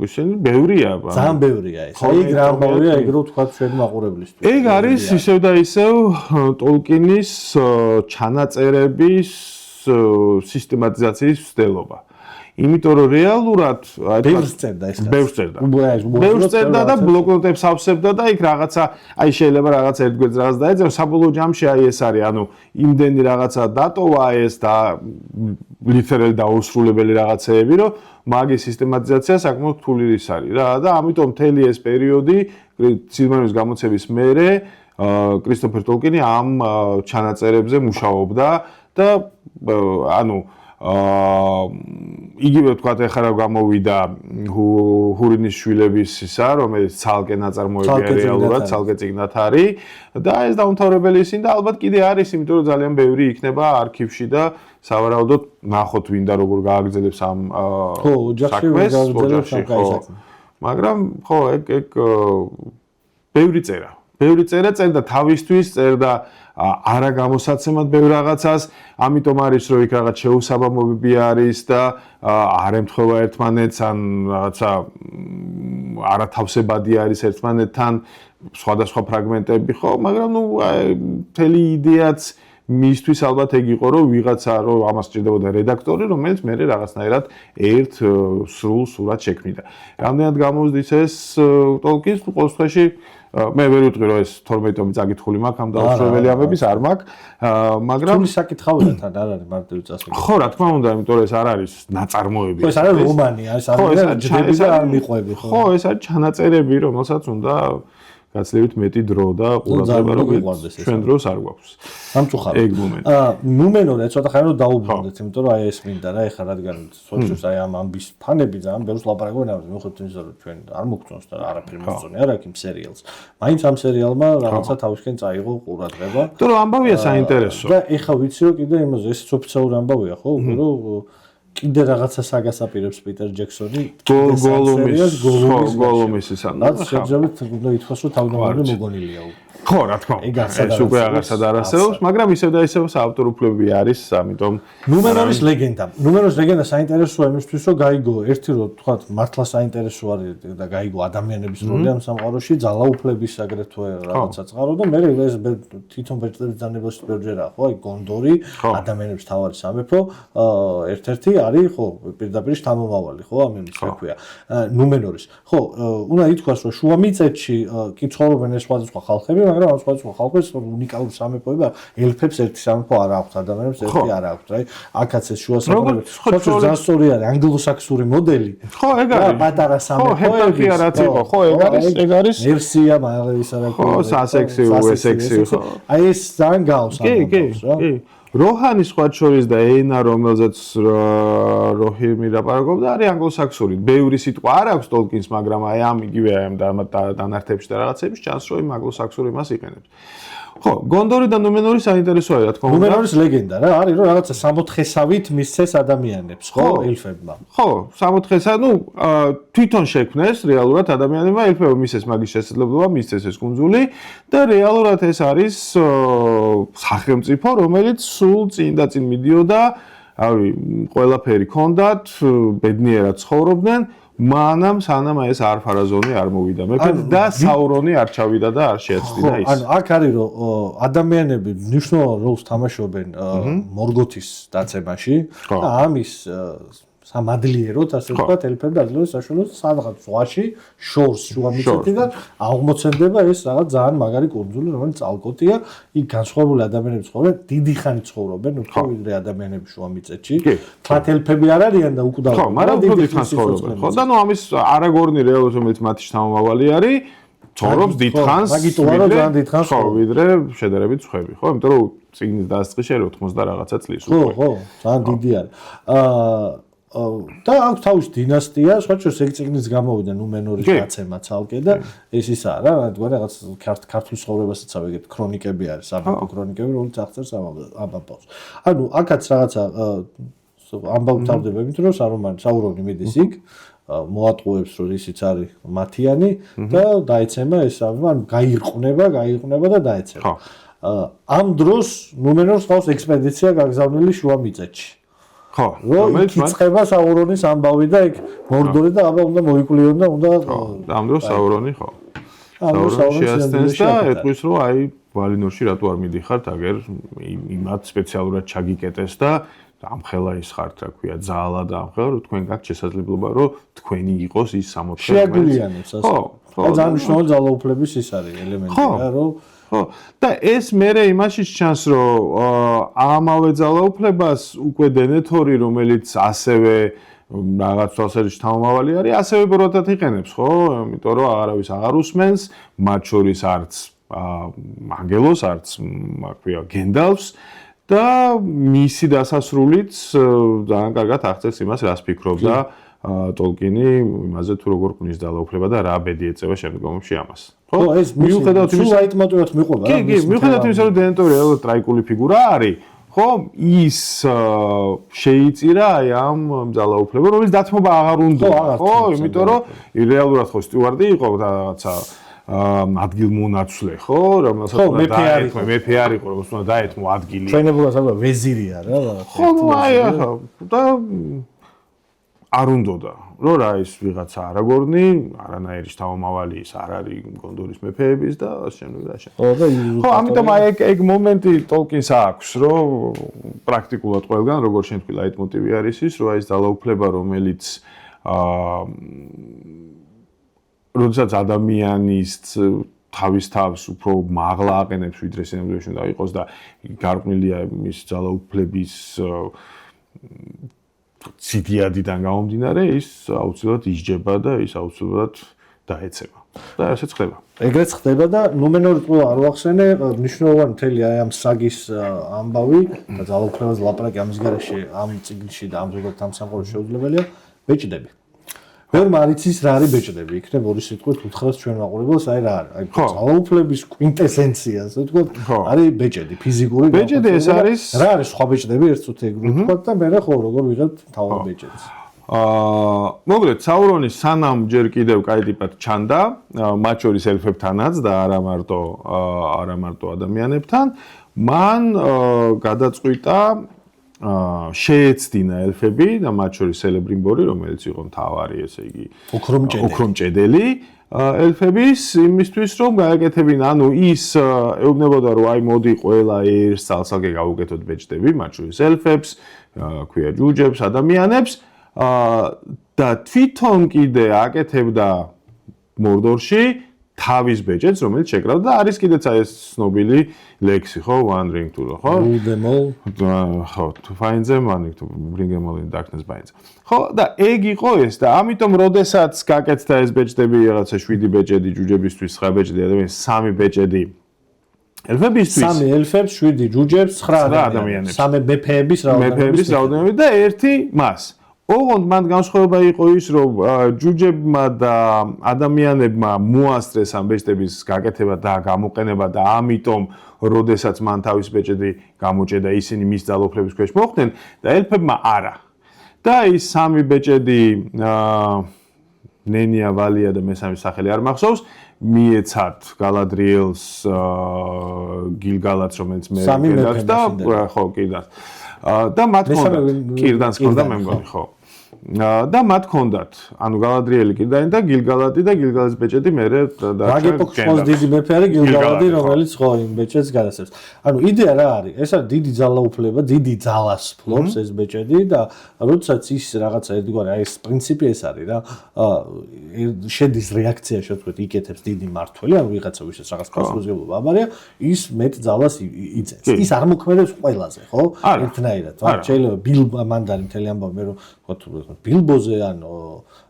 ისინი ბევრია ძალიან ბევრია ეს აი ეგ რა ამბავია ეგ რო ვთქვათ ჩვენ მაყურებლისთვის ეგ არის ისევ და ისევ ტოლკინის ჩანაწერების სისტემატიზაციის მცდელობა იმიტომ რომ რეალურად ბევრს წერდა ეს ბევრს წერდა და ბლოკნოტებს ავსებდა და იქ რაღაცა აი შეიძლება რაღაც ერთგვერდს რაღაც დაეძებნა საბოლოო ჯამში აი ეს არის ანუ იმდენი რაღაცა დატოვა ეს და ლითერალ დაუსრულებელი რაღაცეები რომ მაგის სისტემატიზაცია საკმაოდ რთული ის არის რა და ამიტომ მთელი ეს პერიოდი სილმარიონის გამოცემის მერე კრისტოფერ ტოლკინი ამ ჩანაწერებზე მუშაობდა და ანუ იგივე ვთქვათ ეხლა რა გამოვიდა ჰურინის შვილების ისა რომელიც ცალკე ნაწარმოებია რეალურად ცალკე წიგნად არის და ეს დაუმთავრებელი ისინი და ალბათ კიდე არის იმიტომ რომ ძალიან ბევრი იქნება არქივში და სავარაუდოდ ნახოთ ვინდა როგორ გააგრძელებს ამ საქმეს ოჯახში მაგრამ ხო ეგ ბევრი წერდა თავისთვის წერდა არა გამოსაცემად ბევრ რაღაცას, ამიტომ არის რომ იქ რაღაც შეუსაბამობები არის და არ ემთხვევა ერთმანეთს ან რაღაცა არათავსებადი არის ერთმანეთთან, სხვადასხვა ფრაგმენტები ხო, მაგრამ ნუ მთელი იდეაც მისთვის ალბათ ეგ იყო რომ ვიღაცა რომ ამას ჭირდებოდა რედაქტორი, რომელიც მე რაღაცნაირად ერთ სრულ სურათს შექმნიდა. რამდენად გამოვზდის ეს ტოლკინს ყოველ შემთხვევაში მე ვერ ვიტყვი რომ ეს 12-ომი წაკითხული მაქვს ამ დაუსრულებელი ამბების არ მაქვს მაგრამ თული საკითხავია თან არ არის მარტივი წასვლა ხო რა თქმა უნდა იმიტომ რომ ეს არ არის ნაწარმოები ხო ეს არის რომანი ეს არის ჯდები და არ მიყვები ხო ეს არის ჩანაწერები რომელსაც უნდა გაცილებით მეტი დრო და ყურადღება მოგვიყვარდეს ეს. ჩვენ დროს არ გვაქვს. სამწუხაროდ. ეგ მომენტი. ნუმენორე ცოტა ხანი რომ დაუბრუნდეთ, იმიტომ რომ აი ეს მინდა რა ეხლა რადგან სოციალს აი ამ ამბის ფანები ძალიან ბევრს ლაპარაკობენ ამაზე, მიუხედავად იმისა, რომ ჩვენ არ მოგწონს და არაფერი მოსწონი არ აქვს იმ სერიალს. მაინც ამ სერიალმა რაღაცა თავისკენ წაიღო ყურადღება. იმიტომ რომ ამბავია საინტერესო. და ეხლა ვიცი რომ კიდე იმაზე ესეც ოფიციალური ამბავია ხო, რომ კიდე რაღაცა საგას აპირებს პიტერ ჯექსონი გოლუმისის ანუ რაც შეიძლება უნდა ითქვას რომ თავდამაყრე მოგონილია ხო რა თქმა უნდა ეს უკვე აღარსად არ არსებობს მაგრამ ისევ და ისევ საავტორო უფლებები არის ამიტომ ნუმენორის ლეგენდა საინტერესოა იმისთვის რომ გაიგო ერთი რომ თქვათ მართლა საინტერესო არის და გაიგო ადამიანების როლი ამ სამყაროში ძალაუფლების აგრეთვე რაღაცა წყარო და მე ეს თვითონ ბეჭდების დანებაში ბევრჯერაა ხო აი გონდორი ადამიანების თავარი სამეფო ერთ-ერთი არის ხო პირდაპირ შთამომავალი ხო ამის რა ქვია ნუმენორის ხო უნდა ითქვას რომ შუამიწეთში კი ცხოვრობენ ეს სხვადასხვა ხალხები მაგრამ ამ სხვადასხვა ხალხებს უნიკალური სამეფოება ელფებს ერთი სამეფო არ აქვს ადამიანებს ერთი არ აქვს რა აქაც ეს შუა საუკუნეებში ხო ძალიან სწორი არის ანგლო-საქსონური მოდელი ხო ეგ არის პატარა სამეფოები რაც იყო ხო ეგ არის მერსია მაგალითად რა ხო სასექსი უესექსი ხო აი ეს ძალიან გავს ამბობს რა როჰანის სხვა შორის და ენა რომელზეც როჰიმი ლაპარაკობდა არის ანგლო-საქსონური. ბევრი სიტყვა არ აქვს ტოლკინს, მაგრამ აი ამ იგივე ამ დანართებში და რაღაცების ჩანს რომ იმ ანგლო-საქსონური მას იყენებს. ხო, გონდორი და ნუმენორი საინტერესოა რა თქმა უნდა. ნუმენორის ლეგენდა რა არის რომ რაღაცა 60-ხესავით მისცეს ადამიანებს, ხო, ელფებმა. ხო, 60-ხესა, ну, თვითონ შექმნეს რეალურად ადამიანებმა ელფებმა მისცეს მაგის შესაძლებლობა, მისცეს ეს კუნძული და რეალურად ეს არის სახელმწიფო, რომელიც სულ წინ და წინ მიდიოდა, აი, ყველაფერი ქონდათ, ბედნიერად ცხოვრობდნენ. მანამ სანამ ეს არ ფარაზონი არ მოვიდა მეფე და საურონი არ ჩავიდა და არ შეაცდიდა ის. ანუ აქ არის რომ ადამიანები მნიშვნელოვან როლს თამაშობენ მორგოთის დაცემაში და ამის სამადლიეროდ ასე ვთქვათ ელფები აძლევენ საშუალებას სადღაც ზღვაში შორს შუამიწეთიდან აღმოცენდება ეს რაღაც ძალიან მაგარი კუნძული რომელიც ალკოტია იქ განსხვავებული ადამიანები ცხოვრობენ დიდი ხანი ცხოვრობენ უფრო ვიდრე ადამიანები შუამიწეთში თქვათ ელფები არ არიან და უკვდავენ ხო მაგრამ უფრო დიდი ხანი ცხოვრობენ ხო და ნუ ამის არაგორნი რეალურად რომელიც მათი შთამომავალი არის ცხოვრობს დიდხანს ხო ვიდრე შედარებით სხვები ხო იმიტომ რომ წიგნის დასწრი შეიძლება 80 და რაღაცა წლის უკვე ხო ძალიან დიდი არის და აქვს თავის დინასტია, სხვა შორის ეგ წიგნის გამოვიდა ნუმენორის დაცემა ცალკე და ეს ისაა რა, თქვა რაღაც ქართულ ცხოვრებასაც ავიგეთ, ქრონიკები არის, სამეფო ქრონიკები, რომელიც აღწერს ამბავს. ანუ აქაც რაღაცა ამბავი თავდება იმით, რომ საურონი მიდის იქ, მოატყუებს, რომ ისიც არის მათიანი და დაეცემა ეს ანუ გაიყუნება და დაეცემა. ამ დროს ნუმენორს ყავს ექსპედიცია გაგზავნილი შუამიწეთში. ხო, რომელიც იწყება საურონის ამბავი და იქ მორდორი და აბა უნდა მოიკვლიონ და უნდა ამ დროს საურონი ხო. საურონი შეასწენს და ეტყვის რომ აი ვალინორში რატო არ მიდიხართ აგერ იმათ სპეციალურად ჩაგიკეტეს და ამხელა ის ხართ რა ქვია ძალა და ამხელა რომ თქვენ გაქვთ შესაძლებლობა რომ თქვენი იყოს ის 60 შეაგულიანებს ასე. ხო, ძალიან მნიშვნელოვანი ძალაუფლების ის არის ელემენტი რა რომ ხო და ეს მერე იმაშიც ჩანს რომ ამავე ძალაუფლებას უკვე დენეთორი რომელიც ასევე რაღაც თვალსაჩინო შთამომავალი არის ასევე ბროდად იყენებს ხო იმიტომ რომ აღარავის აღარ უსმენს მათ შორის არც ანგელოს არც აქვია გენდალფს და მისი დასასრულიც ძალიან კარგად აღწერს იმას რას ფიქრობდა ტოლკინი იმაზე თუ როგორ კვნის ძალაუფლება და რა ბედი ეწევა შემდგომში ამას. ხო, ეს მიუხედავად იმისა, რომ აიტმოტივად მიყვება რა. კი, მიუხედავად იმისა, რომ დენეტორი რეალურად ტრაიკული ფიგურა არის, ხო, ის შეიწირა აი ამ ძალაუფლებას, რომელიც დათმობა აღარ უნდა, ხო, იმიტომ რომ რეალურად ხო სტიუარტი იყო და რაღაცა ადგილმონაცვლე, ხო, რომელსაც უნდა დაეთმო, მეფე არ იყო, რომელსაც უნდა დაეთმო ადგილი. ჩვენებურად ახლა ვეზირია რა. ხო, აი ახლა და არ უნდოდა რომ რა ის ვიღაცა არაგორნი, არანაირი შთამომავალი ის არ არის გონდორის მეფეების და ასე შემდეგ და ასე. ხო, ამიტომ აი ეგ მომენტი ტოლკინს აქვს, რომ პრაქტიკულად ყველგან როგორ შენ თქვი ლაიტმოტივი არის ის, რომ აი ეს ძალაუფლება, რომელიც როდესაც ადამიანის თავის თავს უფრო მაღლა აყენებს ვიდრე სინამდვილეში უნდა იყოს და გარყვნილია მის ძალაუფლების ციდიადიდან გამომდინარე ის აუცილებლად ისჯება და ის აუცილებლად დაეცემა. და ესეც ხდება. ეგრეც ხდება და ნუმენორით ყველა არ ვახსენე, მნიშვნელოვანი მთელი აი ამ საგის ამბავი და ძალაუფლებას ლაპარაკი ამის გარეშე, ამ წიგნში და ამ ზოგადად ამ სამყაროში შეუძლებელია ბეჭდები. ვერ მარიცის რა არის ბეჭდები, იქნებ ორი სიტყვით უთხრას ჩვენ მაყურებელს, აი რა არის. აი ძალაუფლების კვინტესენცია, ასე ვთქვათ, არის ბეჭედი, ფიზიკური ბეჭედი ეს არის რა არის სხვა ბეჭდები, ერთ წუთი ეგრე ვთქვათ და მე რა ხო როგორ ვიღებთ თავად ბეჭედს. მოგლეთ საურონი სანამ ჯერ კიდევ კაი ტიპად ჩანდა, მათ შორის ელფებთანაც და არა მარტო ადამიანებთან, მან გადაწყვიტა შეეცდინა ელფები და მათ შორის სელებრიმბორი, რომელიც იყო მთავარი, ესე იგი, ოქრომჭედელი ელფების იმისთვის, რომ გააკეთებინა, ანუ ის ეუბნებოდა, რომ აი მოდი ყველა ერთ სალსალკე გავუკეთოთ ბეჭდები, მათ შორის ელფებს, ქვია ჯუჯებს, ადამიანებს და თვითონ კიდე აკეთებდა მორდორში თავის ბეჭედს, რომელიც შეკრავდა და არის კიდეც აი ეს ცნობილი ლექსი, ხო, One Ring to, ხო? Rule them all. ხო, to find them, one to bring them all in darkness binds. ხო, და ეგ იყო ეს და ამიტომ როდესაც გაკეთდა ეს ბეჭდები, რაღაცა 7 ბეჭედი ჯუჯებისთვის, 9 ბეჭედი ადამიანებს, 3 ბეჭედი ელფებისთვის, 3 ელფებს, 7 ჯუჯებს, 9 ადამიანებს, 3 მეფეების რაოდენობით და 1 მას. ოღონდ მან განსხვავება იყო ის, რომ ჯუჯებმა და ადამიანებმა მოასწრეს ამ ბეჭდების გაკეთება და გამოყენება და ამიტომ, როდესაც მან თავის ბეჭედი გამოჭედა, ისინი მის ძალაუფლების ქვეშ მოხვდნენ და ელფებმა არა. და ის 3 ბეჭედი ნენია, ვალია და მესამე სახელი არ მახსოვს, მიეცათ გალადრიელს, გილგალადს, რომელიც მე გელავს და ხო, კიდაც. და მათ ჰქონდათ კირდანს ჰქონდა მე მგონი, ხო. და მათ ჰქონდათ, ანუ გალადრიელი კირდანი და გილგალადი და გილგალადის ბეჭედი მერე და რა ეპოქის ყველაზე დიდი მეფე არის გილგალადი, რომელიც ხო იმ ბეჭედს გადასცემს. ანუ იდეა რა არის? ეს არის დიდი ძალაუფლება, დიდი ძალას ფლობს ეს ბეჭედი და როდესაც ის რაღაცა ერთგვარი აი ეს პრინციპი ეს არის რა. შედის რეაქციაში, ვთქვით, იკეთებს დიდი მართველი, ანუ ვიღაცა ვისაც რაღაც პასუხისმგებლობა აბარია, ის მეტ ძალას იძენს. ის არ მოქმედებს ყველაზე, ხო? ერთნაირად. შეიძლება ბილბო მანდარი მთელი ამბავი მე რომ ვთქვათ ბილბოზე ანუ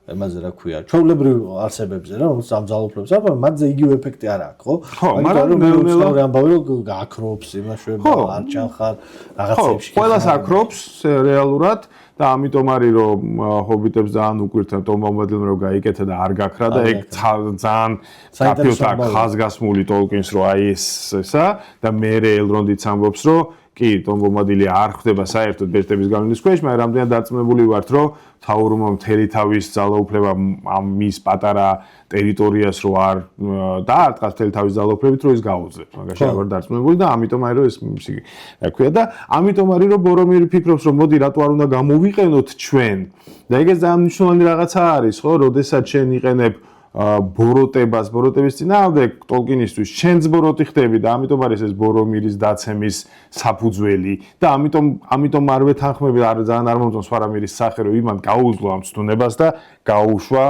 ემაზე რა ქვია, ჩვეულებრივ არსებებზე რა, რომელიც ამ ძალაუფლებს აბა მათზე იგივე ეფექტი არ აქვს, ხო? მაგრამ ნელ-ნელა ამბავი რომ გაქრობს, იმაშვება, არ ჩანხარ რაღაცებში. ხო, ყველას აქრობს რეალურად და ამიტომ არის რომ ჰობიტებს ძალიან უკვირთან ტომბომბადილმა რომ გაიკეთა და არ გაქრა და ეგ ძალიან კაფეოთ აქ ხაზგასმული ტოლკინს რომ აი ესა და მე ელრონდიც ამბობს რომ კი, ტომბომბადილი არ ხდება საერთოდ ბეჭდების გავლენის ქვეშ, მაგრამ რამდენად დარწმუნებული ვართ, რომ თაურმა მთელი თავის ძალაუფლება ამ მის პატარა ტერიტორიას რო არ დაარტყას მთელი თავის ძალაუფლებით, რომ ის გაუძლებს. მაგაში არ ვარ დარწმუნებული და ამიტომ არის რომ ეს რა ქვია და ამიტომ არის რომ ბორომირი ფიქრობს, რომ მოდი რატო არ უნდა გამოვიყენოთ ჩვენ. და ეგეც ძალიან მნიშვნელოვანი რაღაცა არის, ხო, როდესაც შენ იყენებ ბოროტების წინააღმდეგ ტოლკინისთვის შენც ბოროტი ხდები და ამიტომ არის ეს ბორომირის დაცემის საფუძველი და ამიტომ არვე თანხმები ძალიან არ მომწონს ფარამირის სახე რომ იმან გაუძლო ამ ცდუნებას და გაუშვა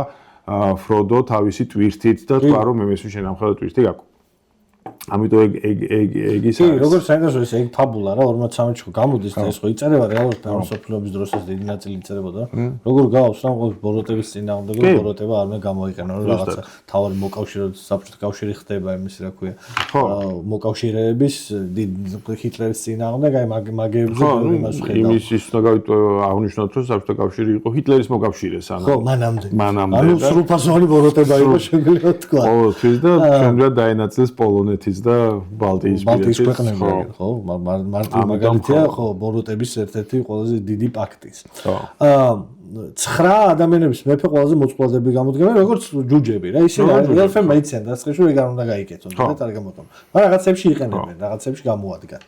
ფროდო თავისი ტვირთით და თქვა რომ მე მესვი შენ ამხელა ტვირთი გაკო. ამიტომ ეგ ის არის. როგორ საინტერესო ეს ეგ თაბულა რა 43-ში ხო გამოდის და ეს ხო იწერება რეალურად თავისუფლების დროსაც დიდი ნაწილი იწერებოდა. როგორ გავს რა ყოველ ბოროტების წინააღმდეგ ბოროტება არ მე გამოიყენა რომ რაღაცა თავი მოკავშირედ საბჭოთა კავშირი ხდება იმის რა ქვია. მოკავშირეების ჰიტლერის წინააღმდეგ აი მაგეებზე იმას ხედავ. იმის ის უნდა აღნიშნოთ რომ საბჭოთა კავშირი იყო ჰიტლერის მოკავშირეს ანუ. ხო, მანამდე. ანუ სრულფასოვანი ბოროტება იყო შეგვიძლია თქვა. ყოველთვის და შემდგარ დაინაწილეს პოლონეთის და ბალტიის ქვეყნები, ხო? მარტივ მაგალითია, ხო, ბოროტების ერთ-ერთი ყველაზე დიდი პაქტის. ცხრა ადამიანების მეფე ყველაზე მოწყვლადები გამოდგება, როგორც ჯუჯები რა, ისინი ელფებმა იციან დასწრებში რომ ეგ არ უნდა გაიკეთონ და არ გამოდგება. მაგრამ რაღაცებში იყენებენ, რაღაცებში გამოადგან.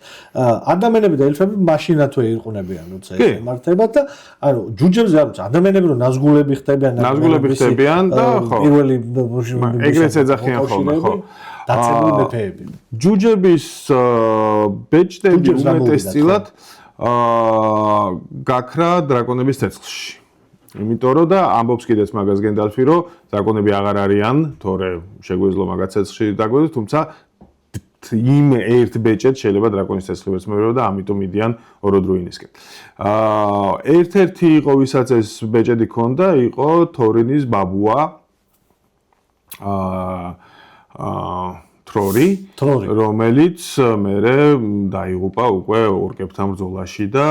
ადამიანები და ელფები მაშინათვე იყუნებიან, როცა ეს ემართებათ და ანუ ჯუჯებზე არ ვიცი, ადამიანები რომ ნაზგულები ხდებიან და ხო. პირველი ეგრეც ეძახიან ხოლმე, ხო. დაცემული მეფეები. ჯუჯების ბეჭდები უმეტესწილად გაქრა დრაკონების ცეცხლში. იმიტომ რომ და ამბობს კიდეც მაგას გენდალფი, რომ დრაკონები აღარ არიან, თორე შეგვეძლო მაგაც ცეცხლში დაგვეძლო, თუმცა იმ ერთ ბეჭედს შეიძლება დრაკონის ცეცხლი ვერ მოერევა და ამიტომ იდიან ოროდრუინისკენ. ერთ-ერთი იყო, ვისაც ეს ბეჭედი ჰქონდა, იყო თორინის ბაბუა. თრორი, რომელიც მერე დაიღუპა უკვე ორკებთან ბრძოლაში და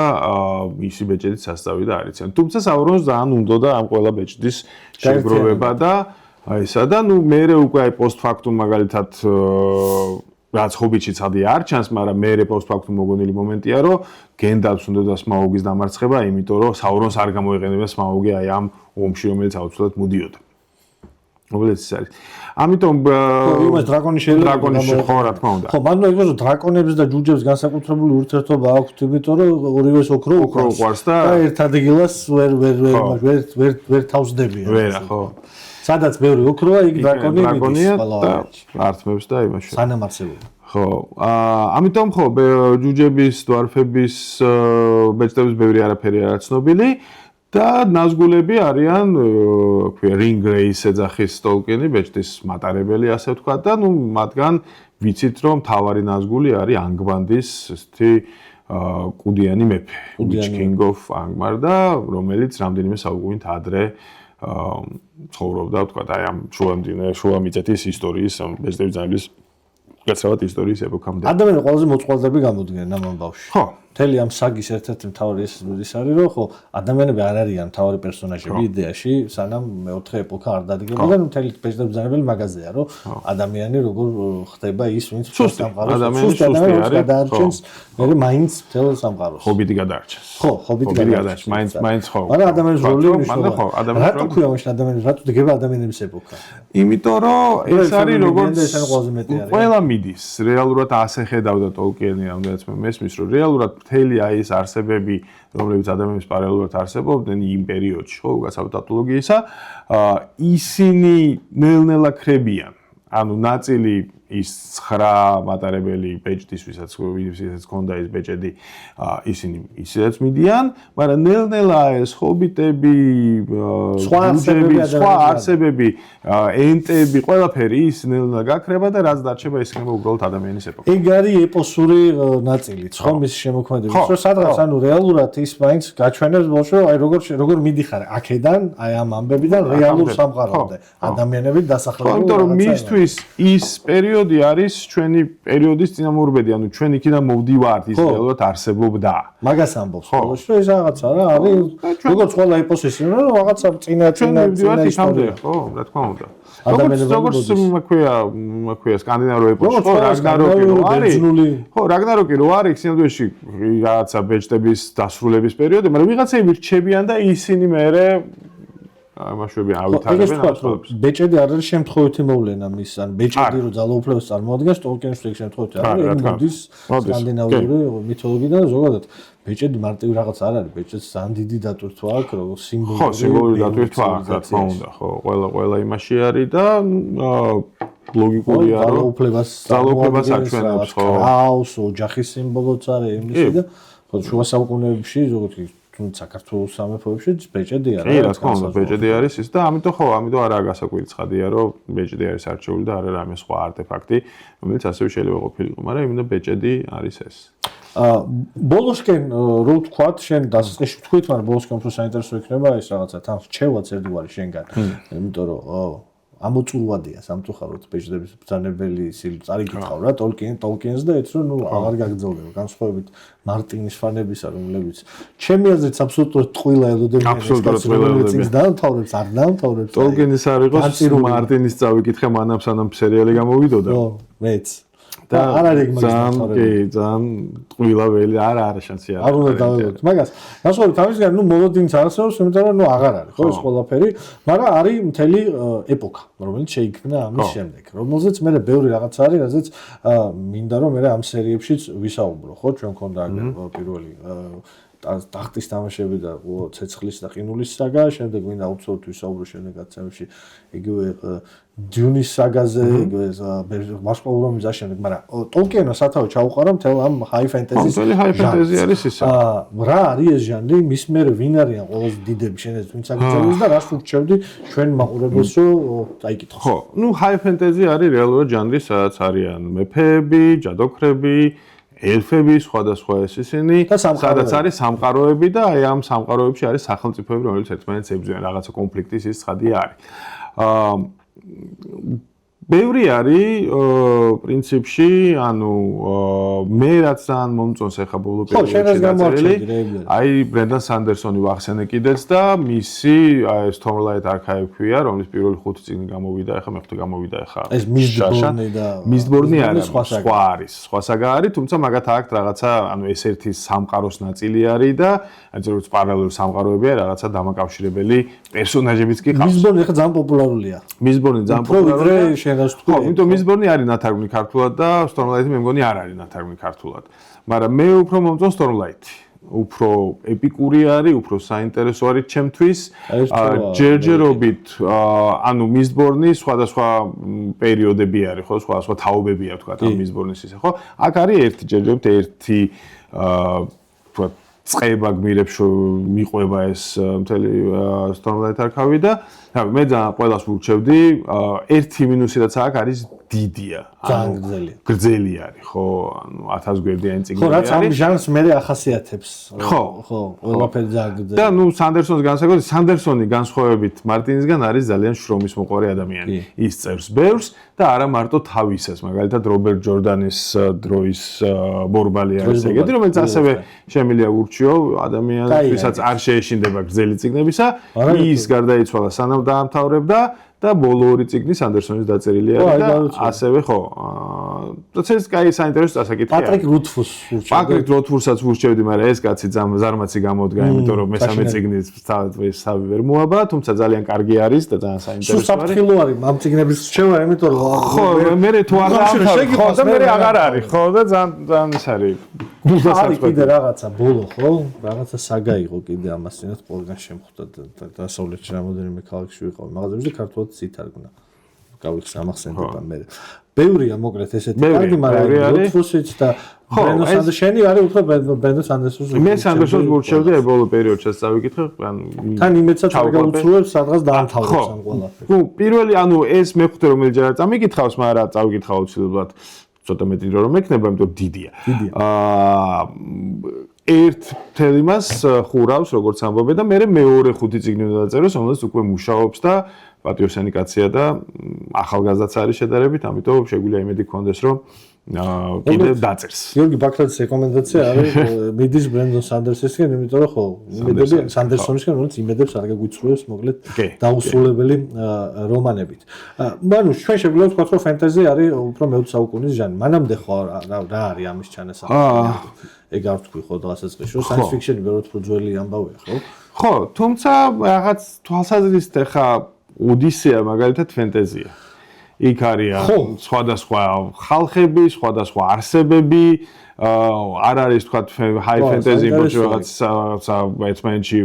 მისი ბეჭედის სასწავი და არიციან. თუმცა საურონს ძალიან უნდოდა ამ ყველა ბეჭდის შეგროვება და ესა და ნუ მერე უკვე პოსტფაქტუმ მაგალითად რაც ხობიტში ცხადი არ ჩანს, მაგრამ მერე პოსტფაქტუმ მოგონილი მომენტია, რომ გენდალფს უნდოდა სმაუგის დამარცხება, იმიტომ რომ საურონს არ გამოიყენებია სმაუგი აი ამ ომში, რომელიც აუცილებლად მუდიოდა. რომელიც ის არის. ამიტომ იმას დრაკონის შეიძლება ხო რა თქმა უნდა. ხო, მანდ ეგრე რომ დრაკონებს და ჯუჯებს განსაკუთრებული ურთიერთობა აქვთ, იმიტომ რომ ორივეს ოქრო უყვარს და ერთ ადგილას ვერ თავსდებიან. ვერა, ხო. სადაც ბევრი ოქროა, იქ დრაკონია და ართმევს და იმაში. სანამარხებია. ხო, ამიტომ ხო, ჯუჯების, დვარფების, ბეჭდების ბევრი არაფერი არა ცნობილი. და ნაზგულები არიან, ქვია, რინგ გრეის ეძახის ტოლკინი, ბეჭდის მატარებელი, ასე ვთქვა და ნუ მათგან ვიცით, რომ თავარი ნაზგული არის ანგბანდის ესეთი კუდიანი მეფე, Witch King of Angmar და რომელიც რამდენიმე საუკუნით ადრე ცხოვრობდა, ვთქვა, აი ამ შუამიწეთის ისტორიის, ბეჭდების ძანების გაცრავად ისტორიის ეპოქამდე. ადამიანები ყველაზე მოწყვალდები გამოდგნენ ამ ამბავში. ხო. მთელი ამ საგის ერთ-ერთი მთავარი ის არის, რომ ხო, ადამიანები არ არიან მთავარი პერსონაჟები იდეაში, სანამ მეოთხე ეპოქა არ დადგება და მთელი ბეჭდების ძანებელი მაგაზია, რომ ადამიანი როგორ ხდება ის, ვინც სამყაროს ადამიანს გადაარჩენს, მე მაინც მთელ სამყაროს. ჰობიტი გადაარჩენს. ხო, ჰობიტი გადაარჩენს, მაინც ხო. მაგრამ ადამიანის როლი ხო, ადამიანის რატო ქვია მაშინ ადამიანის, რატო დგება ადამიანების ეპოქა? იმიტომ რომ ეს არის როგორც ყველა ყველა მიდის, რეალურად ასე ხედავდა ტოლკინი, ამდენიც მე მესმის, რომ რეალურად მთელი აი ეს არსებები, რომლებიც ადამიანის პარალელურად არსებობდნენ იმ პერიოდში, ხო, უგაცავ ტატოლოგიისა, ისინი ნელ-ნელა ხრებიან. ანუ ნაწილი ის 9 მატარებელი ბეჭდის, ვისაც ჰქონდა ეს ბეჭედი, ისინი ისედაც მიდიან, მაგრამ ნელ-ნელა ეს ჰობიტები, სხვა არსებები, ენტები, ყველაფერი ის ნელ-ნელა გაქრება და რაც დარჩება ის იქნება უბრალოდ ადამიანის ეპოქა. ეგ არის ეპოსური ნაწილიც, ხო, მის შემოქმედების, რომ სადღაც ანუ რეალურად ის მაინც გაჩვენებს ბოლშო, აი როგორ მიდიხარ აქედან, აი ამ ამბებიდან რეალურ სამყარომდე, ადამიანები დასახლებულ. იმიტომ რომ მისთვის ის პერიოდი არის ჩვენი პერიოდის წინამორბედი, ანუ ჩვენ იქიდან მოვდივართ, ის რეალურად არსებობდა. მაგას ამბობს ბოლოს, რომ ეს რაღაცა რა არის, როგორც ყველა ეპოსის, რომ რაღაცა წინა ისტორია, ხო, რა თქმა უნდა. როგორც მაქვია სკანდინავური ეპოსი, ხო, რაგნაროკი რო არის. ხო, რაგნაროკი რო არის, სინამდვილეში რაღაცა ბეჭდების დასრულების პერიოდი, მაგრამ ვიღაცები რჩებიან და ისინი მერე ამაშვები ავითარებენ ამას. ბეჭედი არ არის შემთხვევითი მოვლენა მის, ან ბეჭედი რო ძალაუფლებას წარმოადგენს, ტოლკინის ეგ შემთხვევითი არის, ეგ მოდის სკანდინავიური მითოლოგიიდან ზოგადად. ბეჭედი მარტივ რაღაც არ არის, ბეჭედს ძალიან დიდი დატვირთვა აქვს, როგორც სიმბოლური. ხო, სიმბოლური დატვირთვა აქვს, რა თქმა უნდა, ხო, ყველა იმაში არის და ლოგიკურია, რომ ძალაუფლებას აჩვენებს, ხო. აუს, ოჯახის სიმბოლოც არის იმისი და ხო, შუა საუკუნეებში ზოგადად თუნდაც საქართველოს სამეფოებში ბეჭედი არის. კი, რა თქმა უნდა, ბეჭედი არის ის და ამიტომ არაა გასაკვირი ცხადია, რომ ბეჭედი არის არჩეული და არ არის რამე სხვა არტეფაქტი, რომელიც ასევე შეიძლება ყოფილიყო, მაგრამ იმенно ბეჭედი არის ეს. ბოლოსკენ რო ვთქვათ, შენ დასაწყისში ვთქვით, მაგრამ ბოლოსკენ უფრო საინტერესო იქნება ეს რაღაცა თან რჩევაც ერთგვარი შენგან. იმიტომ რომ ამოწურვადია სამწუხაროდ ბეჭდების ბრძანებელი წარიგითხავ რა ტოლკინს და ეც რომ ნუ აღარ გაგრძელდება განსხვავებით მარტინის ფანებისა რომლებიც ჩემი აზრით აბსოლუტურად ტყუილა ელოდებიან რომლებიც დაამთავრებს არ დაამთავრებს ტოლკინის არ იყოს მარტინის წავიკითხე მანამ სანამ სერიალი გამოვიდოდა ხო მეც და არ არის ძალიან ტყუილა ველი არა შანსი არ უნდა დავებოთ მაგას განსხვავებით ამისგან ნუ მოლოდინს არსებობს იმიტომ რომ ნუ აღარ არის ხო ეს ყველაფერი მაგრამ არის მთელი ეპოქა რომელიც შეიქმნა ამის შემდეგ რომელზეც მე ბევრი რაღაც არის რაზეც მინდა რომ მე ამ სერიებშიც ვისაუბრო ხო ჩვენ მქონდა პირველი ტახტის თამაშები და ცეცხლის და ყინულის საგა, შემდეგ მინდა უცოდ ვისაუბრო შემდეგ აცემში იგივე დიუნის საგაზე, იგივე ვარსკვლავური მიზა შემდეგ, მაგრამ ტოლკინო სათავე ჩაუყარა მთელ ამ ჰაი ფენტეზის. მთელი ჰაი ფენტეზი არის ისა. რა არის ეს ჟანრი? მის მერე ვინ არიან ყველაზე დიდები შენეც ვინც აგრძელებს და რას ურჩევდი ჩვენ მაყურებელს რომ წაიკითხოს. ხო, ნუ ჰაი ფენტეზი არის რეალურად ჟანრი, სადაც არიან მეფეები, ჯადოქრები ელფები, სხვადასხვა ისინი, სადაც არის სამყაროები და აი ამ სამყაროებში არის სახელმწიფოები, რომლებიც ერთმანეთს ებრძვიან, რაღაცა კონფლიქტის ის ცხადია არის. ბევრი არის პრინციპში, ანუ მე რაც ძალიან მომწონს ახლა ბოლო პერიოდში დაწერილი, აი ბრენდან სანდერსონი ვახსენე კიდეც და მისი Stormlight Archive ქვია, რომლის პირველი 5 წიგნი გამოვიდა, ახლა მეხუთე გამოვიდა ახლა. ეს Mistborn-ი და Mistborn-ი არის, სხვა არის, სხვა საგა არის, თუმცა მაგათ აქვს რაღაცა, ანუ ეს ერთი სამყაროს ნაწილი არის და ასე როგორც პარალელური სამყაროებია, რაღაცა დამაკავშირებელი პერსონაჟებიც კი ყავს. Mistborn-ი ახლა ძალიან პოპულარულია. Mistborn-ი ძალიან პოპულარულია. ხო, იმიტომ Mistborn-ი არის ნათარგმნი ქართულად და Stormlight-ი მე მგონი არ არის ნათარგმნი ქართულად. მაგრამ მე უფრო მომწონს Stormlight-ი. უფრო ეპიკური არის, უფრო საინტერესო არის ჩემთვის. ჯერჯერობით, ანუ Mistborn-ი სხვადასხვა პერიოდები არის, ხო, სხვადასხვა თაობები აქვს, თქვა, ამ Mistborn-ის ისე, ხო? აქ არის ჯერჯერობით ერთი თქვა წება გმირებს მიყვება ეს მთელი Stormlight Archive და მე ძალიან ყველას ვურჩევდი, ერთი მინუსი რაც აქ არის დიდია. გრძელი არის, ხო, ანუ 1000 გვერდიანი წიგნი არის. ხო, რაც ამ ჟანრს მე ახასიათებს. ხო, ყველაფერი ძალიან გრძელი. და ნუ სანდერსონის განსაკუთრებით, სანდერსონი განსხვავებით მარტინისგან არის ძალიან შრომის მოყვარე ადამიანი. ის წერს ბევრს და არა მარტო თავისას, მაგალითად რობერტ ჯორდანის დროის ბორბალი არის ეგეთი, რომელიც ასევე შემიძლია ურჩიო ადამიანს, ვისაც არ შეეშინდება გრძელი წიგნებისა, ის გარდაიცვალა სანამ დაამთავრებდა და ბოლო ორი წიგნი სანდერსონის დაწერილი არის და ასევე ხო. ეს კაი საინტერესო წასაკითხია. პატრიკ რუთფურს ვურჩევდი. პატრიკ რუთფურსაც ვურჩევდი, მაგრამ ეს კაცი ზარმაცი გამოდგა, იმიტომ რომ მესამე წიგნი თავი ვერ მოაბა, თუმცა ძალიან კარგი არის და ძალიან საინტერესო არის. საფრთხილო არის ამ წიგნების რჩევა, იმიტომ რომ ხო, მე თუ არ ამთავრებ, ხო, და მე აღარ არის, ხო, და ძალიან ის არის. არის კიდე რაღაცა ბოლო, ხო? რაღაცა საგა იყო კიდე ამასინაც ყველგან შემხვდა და დასავლეთში რამოდენიმე ქალაქში ვიყავ მაღაზიებში და ქართულად ითარგმნა. გავიხსნა ამახსენდება მე. ბევრია მოკლედ ესეთი კარგი, მაგრამ რუთფურსიც და ბენო სანდერსონი არის უფრო ბენო სანდერსონს. მე სანდერსონს ვურჩევდი ბოლო პერიოდში წავიკითხე, ანუ თან იმედსაც გავუცრუებს სადღაც დაამთავრებს ამ ყველაფერს. ნუ პირველი, ანუ ეს მეხუთე რომელჯერ არ წამიკითხავს, მაგრამ წავიკითხა აუცილებლად ცოტა მეტი დრო რომ ექნება, იმიტომ დიდია. ერთ თელიმას ხურავს, როგორც ამბობენ და მე მეორე 5 წიგნი უნდა დაწეროს, რომელიც უკვე მუშაობს და პატიოსანი კაცია და ახალგაზრდაც არის შედარებით, ამიტომ შეგვიძლია იმედი გქონდეს, რომ კიდე დაწერს. გიორგი ბაქრაძის რეკომენდაცია არის მიდის ბრენდონ სანდერსისგან, იმიტომ რომ ხო, იმედები სანდერსონისგან, რომელიც იმედებს არ გაგვიცრუებს, მოკლედ დაუსრულებელი რომანებით. ანუ ჩვენ შეგვიძლია ვთქვათ, რომ ფენტეზი არის უფრო მე-20 საუკუნის ჟანრი. მანამდე ხო რა არის ამის ჩანასახი? ეგ არ ვთქვი ხო დღესასწრებში, რომ science fiction-ი ბევრად უფრო ძველი ამბავია, ხო? ხო, თუმცა რაღაც თვალსაზრისით ახლა ოდისეა მაგალითად ფენტეზია. იქ არის სხვადასხვა ხალხები, სხვადასხვა არსებები, არ არის თქვა high fantasy, იმიტომ რომ რაღაცა ერთმანეთში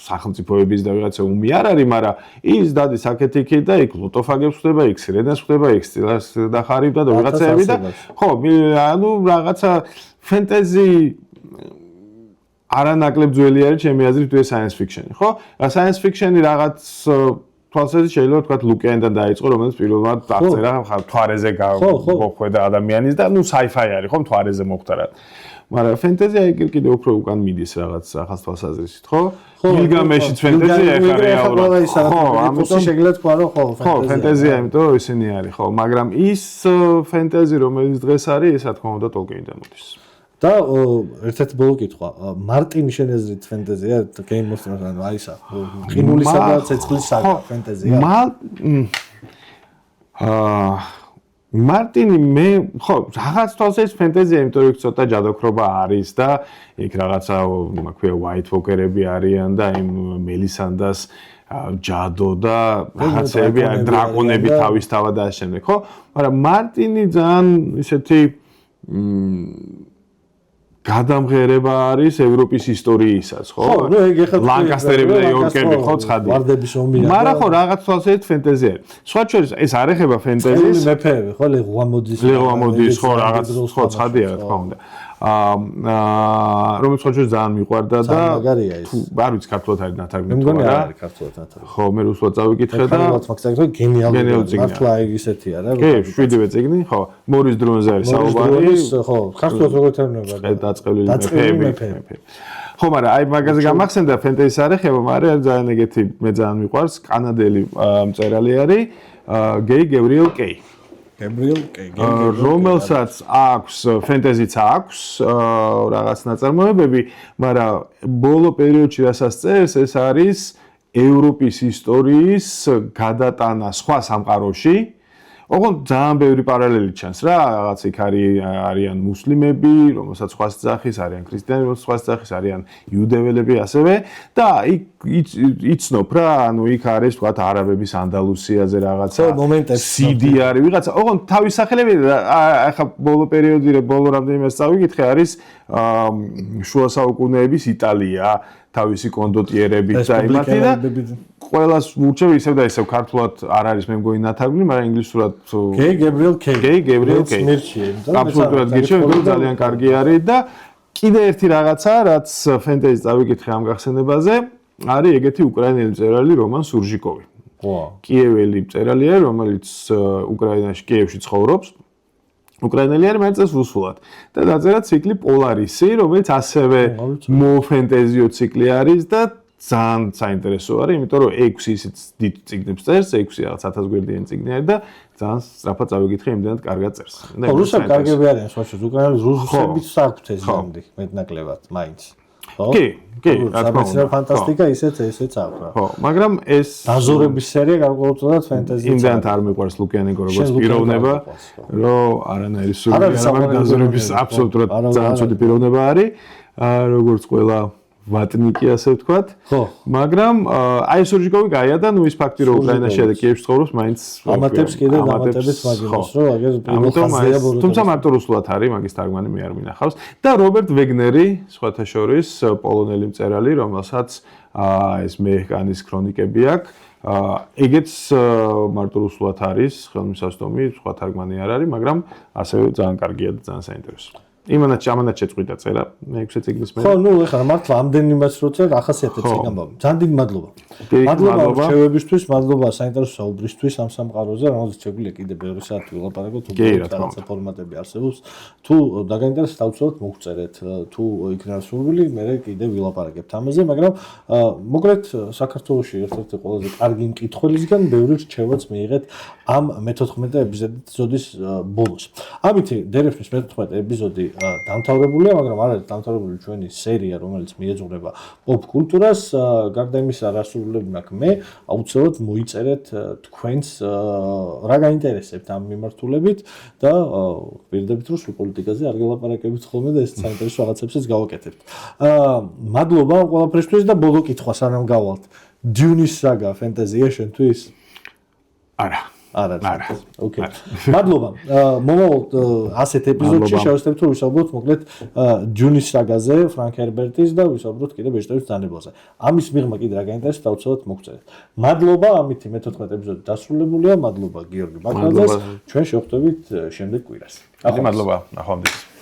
სახელმწიფოების და ვიღაცა ომი არ არის, მაგრამ ის დადის აქეთ-იქით და იქ ლოტოფაგებს ხდება, იქ სირენას ხდება, იქ სტილას დახარიბდა და ვიღაცები და ხო, ანუ რაღაცა fantasy არანაკლებ ძველი არის ჩემი აზრით თუ science fiction-ი, ხო? Science fiction-ი რაღაც თვალსაზრისით შეიძლება ვთქვათ ლუკიანიდან დაიწყო, რომელიც პირველად აღწერა მთვარეზე მოხვედა ადამიანის და ნუ sci-fi არის, ხო, მთვარეზე მოხვდა რა. მაგრამ ფენტეზია კიდე უფრო უკან მიდის რაღაც ახალ თვალსაზრისით, ხო? გილგამეშიც ფენტეზია ახლა რეალურად. ხო, ამიტომ შეიძლება თქვა, რომ ხო, ფენტეზია, იმიტომ რომ ისინი არის, ხო, მაგრამ ის ფენტეზი, რომელიც დღეს არის, ეს რა თქმა უნდა ტოლკინიდან მოდის. და ერთ-ერთი ბოლო კითხვა, მარტინ შენ ეზრით ფენტეზია, Game of Thrones, ანუ აი ისა, ყინულისა და ცეცხლის საგა ფენტეზია. მარტინი მე ხო, რაღაც თვალსაზრისით ფენტეზია, იმიტომ რომ იქ ცოტა ჯადოქრობა არის და იქ რაღაცა მაქვია White Walker-ები არიან და იმ მელისანდას ჯადო და რაღაცები არის, დრაკონები თავისთავად და ამ შემდეგ, ხო? მაგრამ მარტინი ძალიან ისეთი გადამღერება არის ევროპის ისტორიისას, ხო? ხო, ნუ ეგ ეხლა ლანკასტერები და იორკები ხო ცხადია. ვარდების ომია. მაგრამ ხო რაღაც თვალსაზრისით ფენტეზია. სხვა შორის ეს არ ეხება ფენტეზის. მეფეები ხო, ლეღვა მოდის ხო რაღაც ხო ცხადია რა თქმა უნდა. რომელიც სხვა შორის ძალიან მიყვარდა და არ ვიცი ქართულად არის ნათარგმნი თუ არა. არის ქართულად ნათარგმნი. ხო, მე რუსულად წავიკითხე და მაგალითად გენიალური მართლა ეგ ისეთი არა. კი, 7-ვე წიგნი, ხო. მორის დრონზე არის საუბარი. ხო, ქართულად როგორ თარგმნება? დაწყევლილი მეფეები. ხო, მაგრამ აი მაგაზე გამახსენდა ფენტეზის არეხება, მაგრამ ძალიან ეგეთი მე ძალიან მიყვარს, კანადელი მწერალი არის გეი გებრიელ კეი. რომელსაც აქვს ფენტეზიც აქვს რაღაც ნაწარმოებები, მაგრამ ბოლო პერიოდში რასაც წერს, ეს არის ევროპის ისტორიის გადატანა სხვა სამყაროში. ოღონდ ძალიან ბევრი პარალელი ჩანს რა, რაღაც იქ არიან მუსლიმები, რომელსაც სხვა ძახის, არიან ქრისტიანები, რომელსაც სხვა ძახის, არიან იუდეველები ასევე და იქ იცნობ რა, ანუ იქ არის თქვათ არაბების ანდალუსიაზე რაღაცა სიდი არის ვიღაცა. ოღონდ თავის სახელები ახლა ბოლო პერიოდი ბოლო რამდენიმეც წავიკითხე არის შუა საუკუნეების იტალია, თავისი კონდოტიერებით და იმათი და ყველას მურჩევი ისევ და ისევ ქართულად არ არის მე მგონი ნათარგმნი, მაგრამ ინგლისურად გეი გებრიელ კეი. აბსოლუტურად გირჩევი, რომ ძალიან კარგი არის და კიდე ერთი რაღაცა, რაც ფენტეზი წავიკითხე ამ გახსენებაზე, არის ეგეთი უკრაინელი მწერალი რომან სურჟიკოვი. კიეველი მწერალია, რომელიც უკრაინაში კიევში ცხოვრობს. უკრაინელი არის, მაგრამ წერს რუსულად. და დაწერა ციკლი პოლარისი, რომელიც ასევე მოფენტეზიო ციკლი არის და ძალიან საინტერესო არის, იმიტომ რომ 6 ისიც დიდ წიგნებს წერს, 6 რაღაც 1000 გვერდიანი წიგნი არის და ძალიან სწრაფად წავიკითხე, იმდენად კარგად წერს. რუსები კარგები არიან სხვაშორის, უკრაინელებს რუსებიც საქვთ ეს ნამდვილად მეტნაკლებად, მაინც. კი, რა თქმა უნდა. ფანტასტიკა ისეც აქვს რა. ხო, მაგრამ ეს დაზორების სერია გარკვეულწილად ფენტეზია. იმდენად არ მიყვარს ლუკიანენკო როგორც პიროვნება, რომ არანაირი სურვილი არ მაქვს დაზორების აბსოლუტურად ძალიან ცუდი პიროვნება არის, როგორც ყველა ვატნიკი ასე ვთქვათ. ხო. მაგრამ აი სურჟიკოვი გაია და ნუ ის ფაქტი რომ უკრაინაში და კიევში ცხოვრობს, მაინც ამატებს კიდე დამატებებს მაგას, რომ აგერ პირველ ხაზია ბოლოს. თუმცა მარტო რუსულად არის, მაგის თარგმანი მე არ მინახავს. და რობერტ ვეგნერი, სხვათა შორის, პოლონელი მწერალი, რომელსაც ეს მეჰკანის ქრონიკები აქვს. ეგეც მარტო რუსულად არის, ხელმისაწვდომი, სხვა თარგმანი არ არის, მაგრამ ასევე ძალიან კარგია და ძალიან საინტერესოა. ამანაც შეწყვიტა წერა მე-6 წიგნის მე. ხო, ნუ ეხლა მართლა ამდენიმაც რო წერ ახასიათებს ეგ ამბავი. ძალიან დიდი მადლობა. მადლობა რჩევებისთვის, მადლობა საინტერესო საუბრისთვის ამ სამყაროზე, რომელზეც შეგვიძლია კიდე ბევრი საათი ვილაპარაკოთ, რაღაცა ფორმატები არსებობს. თუ დაგაინტერესებთ, აუცილებლად მოგწერეთ. თუ იქნება სურვილი, მე კიდე ვილაპარაკებთ ამაზე, მაგრამ მოკლედ საქართველოში ერთ-ერთი ყველაზე კარგი მკითხველისგან ბევრი რჩევაც მიიღეთ ამ მე-14 ეპიზოდის ბოლოს. ამითი დერეფნის მე-14 ეპიზოდი დამთავრებულია, მაგრამ არ არის დამთავრებული ჩვენი სერია, რომელიც მიეძღვნება პოპ კულტურას. გარდა იმისა, რა სურვილები მაქვს მე, აუცილებლად მოიწერეთ თქვენს რა გაინტერესებთ ამ მიმართულებით და პირდებით რომ სულ პოლიტიკაზე არ გელაპარაკებით ხოლმე და ეს საინტერესო რაღაცებსაც გავაკეთებთ. მადლობა ყველაფრისთვის და ბოლო კითხვა სანამ გავალთ. Dune-ის საგა ფენტეზია შენთვის? არა. ოკეი. მადლობა. მომავალ ასეთ ეპიზოდში შევასწავლეთ რომ ვისაუბროთ მოკლედ Dune-ის საგაზე, ფრანკ ჰერბერტის და ვისაუბროთ კიდე ბეჭდების დანებაზე. ამის მიღმა კიდე რა გაინტერესებთ, აუცილებლად მოგწერეთ. მადლობა, ამითი მე-14 ეპიზოდი დასრულებულია. მადლობა გიორგი ბაქრაძეს. ჩვენ შევხვდებით შემდეგ კვირას. მადლობა, ნახვამდის.